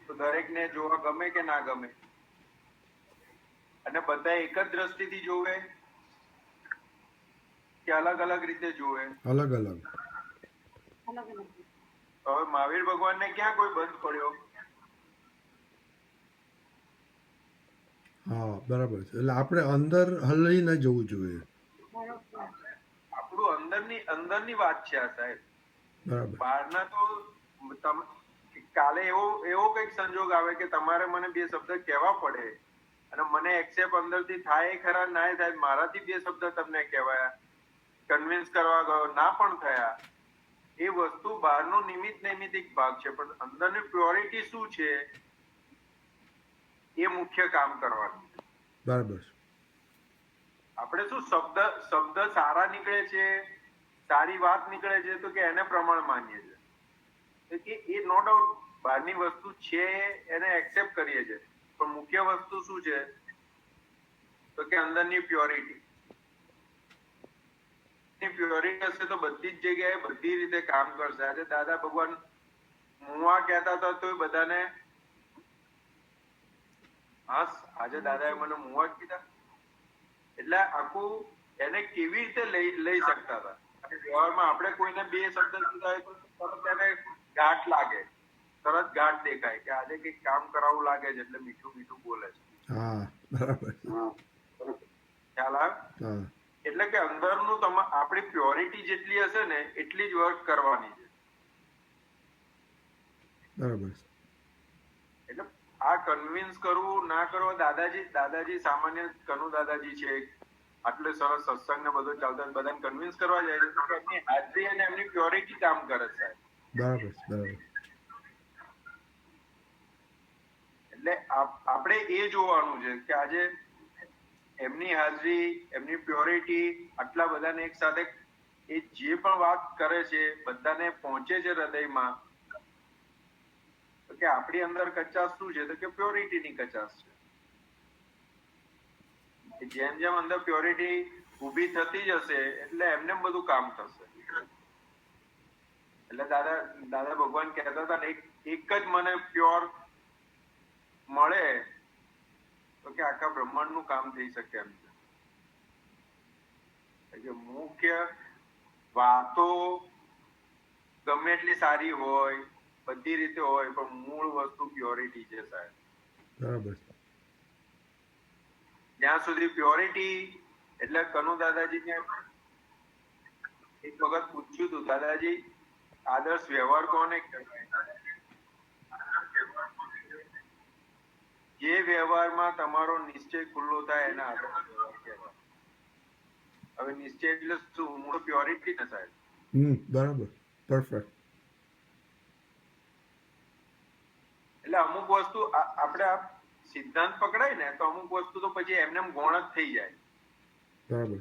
Speaker 5: તો દરેકને જોવા ગમે કે ના ગમે, અને બધા એક જ દ્રષ્ટિથી જોવે કે અલગ અલગ રીતે જોવે.
Speaker 2: અલગ અલગ.
Speaker 5: હવે મહાવીર ભગવાનને ક્યાં કોઈ બંધ પડ્યો.
Speaker 2: હા, બરાબર છે. એટલે આપણે અંદર હલી ન જવું જોઈએ.
Speaker 5: આપણું અંદરની વાત છે આ સાહેબ.
Speaker 2: બરાબર.
Speaker 5: બહારના તો કાલે એવો કંઈક સંજોગ આવે કે તમારે મને 2 શબ્દ કહેવા પડે અને મને એક્સેપ્ટ અંદરથી થાય ખરા ના થાય, મારાથી 2 શબ્દ તમને કહેવાયા, કન્વિન્સ કરવા ગયો ના પણ થયા. એ વસ્તુ બહારનો નૈમિતિક ભાગ છે, પણ અંદરની પ્યોરિટી શું છે એ મુખ્ય કામ કરવાનું.
Speaker 2: બરાબર.
Speaker 5: આપણે શું શબ્દ સારા નીકળે છે, સારી વાત નીકળે છે તો કે એને પ્રમાણ માનીએ છીએ કે એ નો ડાઉટ બહારની વસ્તુ છે એને એક્સેપ્ટ કરીએ છીએ, પણ મુખ્ય વસ્તુ શું છે તો કે અંદરની પ્યોરિટી. પ્યોરિટી હશે તો બધી જ જગ્યાએ બધી રીતે કામ કરશે. આજે દાદા ભગવાન મુવા કહેતા હતા તો બધાને આજે દાદાએ મને મુવા કીધા એટલે આખું એને કેવી રીતે લઈ શકતા હતા. વ્યવહારમાં આપણે કોઈને 2 શબ્દ કીધા હોય તો તરત એને ગાંઠ લાગે, તરત ગાંઠ દેખાય કે આજે કંઈક કામ કરાવવું લાગે છે એટલે મીઠું મીઠું બોલે છે.
Speaker 2: હા, બરાબર.
Speaker 5: ખ્યાલ આવે? એટલે કે અંદરનું આપણી પ્યોરિટી જેટલી હશે ને એટલી જ વર્ક કરવાની છે.
Speaker 2: બરાબર.
Speaker 5: એટલે આ કન્વિન્સ કરવું ના કરવું, દાદાજી સામાન્ય કનુ દાદાજી છે, આટલે સરસ સત્સંગ ને બધું ચાલતો બધાને કન્વિન્સ કરવા જાય છે તો એમની હાજરી અને એમની પ્યોરિટી કામ કરે છે.
Speaker 2: બરાબર. બરાબર.
Speaker 5: એટલે આપણે એ જોવાનું છે કે આજે એમની હાજરી, એમની પ્યોરિટી આટલા બધાને એક સાથે એ જે પણ વાત કરે છે બધાને પહોંચે છે હૃદયમાં, તો કે આપણી અંદર કચાશ શું છે તો કે પ્યોરિટીની કચાશ છે. જેમ જેમ અંદર પ્યોરિટી ઊભી થતી જશે એટલે એમને બધું કામ થશે. એટલે દાદા ભગવાન કહેતા હતા ને એક જ મને પ્યોર મળે તો કે આખા બ્રહ્માંડનું કામ થઈ શકે એમ છે. મુખ્ય વાતો ગમે એટલી સારી હોય, બધી રીતે હોય, પણ મૂળ વસ્તુ પ્યોરિટી છે સાહેબ.
Speaker 2: બરાબર.
Speaker 5: જ્યાં સુધી પ્યોરિટી એટલે કનુ દાદાજીને એક વખત પૂછ્યું હતું, દાદાજી આદર્શ વ્યવહાર કોને કહેવાય? જે વ્યવહારમાં તમારો નિશ્ચય ખુલ્લો થાય એને આદર્શ વ્યવહાર કહેવાય. હવે નિશ્ચય એટલે શું? મૂળ પ્યોરિટી ને સાહેબ.
Speaker 2: બરાબર. પરફેક્ટ.
Speaker 5: એટલે અમુક વસ્તુ આપણે આ સિદ્ધાંત પકડાય ને તો અમુક વસ્તુ તો પછી એમને ગૌણ જ થઈ જાય.
Speaker 2: બરાબર.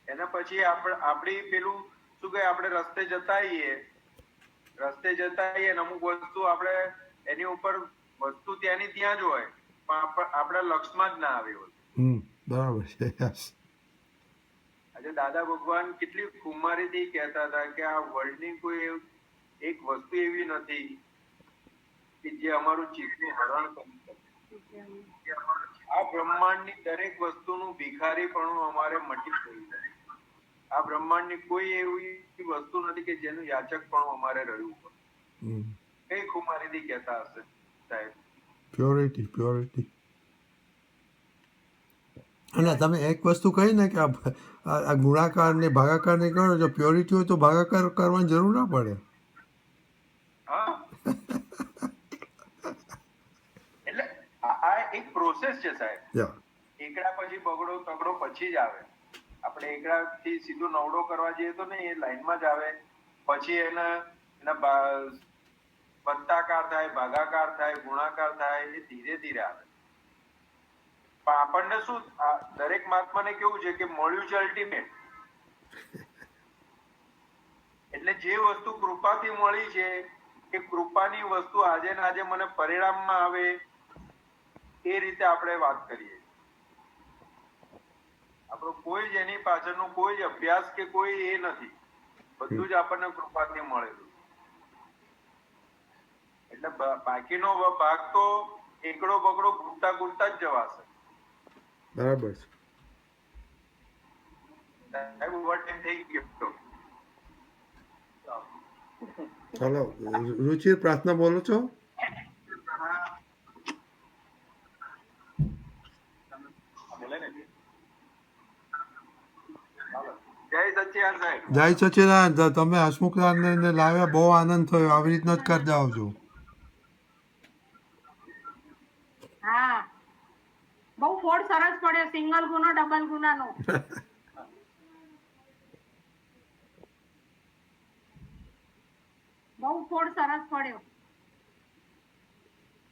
Speaker 5: એના પછી આપણી પેલું શું કહે, આપણે રસ્તે જતા આવીએ ને અમુક વસ્તુ આપણે એની ઉપર વસ્તુ ત્યાંની ત્યાં જ હોય પણ આપણા લક્ષમાં જ ના આવી હોય.
Speaker 2: બરાબર છે.
Speaker 5: આજે દાદા ભગવાન કેટલી ખુમારીથી કહેતા હતા કે આ વર્લ્ડની કોઈ એક વસ્તુ એવી નથી કે જે અમારું ચિત્તનું હરણ કરી શકે. આ બ્રહ્માંડની દરેક વસ્તુનું ભિખારીપણું અમારે મટી ગયું છે. આ બ્રહ્માંડની કોઈ એવી વસ્તુ નથી કે જેનું યાચકપણું અમારે રહ્યું હોય. કઈ ખુમારીથી કહેતા હશે સાહેબ?
Speaker 2: પ્યોરિટી. અને તમે એક વસ્તુ કહી ને કે આ ગુણાકાર ને ભાગાકાર ને કરો, જો પ્યોરિટી હોય તો ભાગાકાર કરવાની જરૂર ના પડે.
Speaker 5: એટલે આ એક પ્રોસેસ છે સાહેબ. એકડા પછી બગડો તગડો પછી જ આવે. આપણે એકડા થી સીધો નવડો કરવા જઈએ તો નહીં, એ લાઈનમાં જ આવે. પછી એના વત્તાકાર થાય, ભાગાકાર થાય, ગુણાકાર થાય, એ ધીરે ધીરે આવે. પણ આપણને શું, દરેક મહાત્માને કેવું છે કે મળ્યું છે અલ્ટિમેટ. એટલે જે વસ્તુ કૃપાથી મળી છે એ કૃપાની વસ્તુ આજે ને આજે મને પરિણામમાં આવે એ રીતે આપણે વાત કરીએ. આપણો કોઈ જ એની પાછળનો કોઈ જ અભ્યાસ કે કોઈ એ નથી, બધું જ આપણને કૃપાથી મળેલું. એટલે બાકીનો ભાગ તો એકડો બગડો ઘૂંટતા ઘૂંટતા જ જવાશે.
Speaker 2: બરાબર છે.
Speaker 5: થઈ ગયો.
Speaker 2: ચાલો, રુચિ પ્રાર્થના બોલો છો?
Speaker 5: જય સચ્ચિદાનંદ સાહેબ.
Speaker 2: જય સચિદાનંદ. તમે હસમુખદાનને લાવ્યા, બહુ આનંદ થયો. આવી રીતના જ કરતા આવજો.
Speaker 4: હા બહુ ફોડ સરસ પડ્યો, સિંગલ ગુનો ડબલ ગુનાનો. બહુ ફોડ સરસ પડ્યો.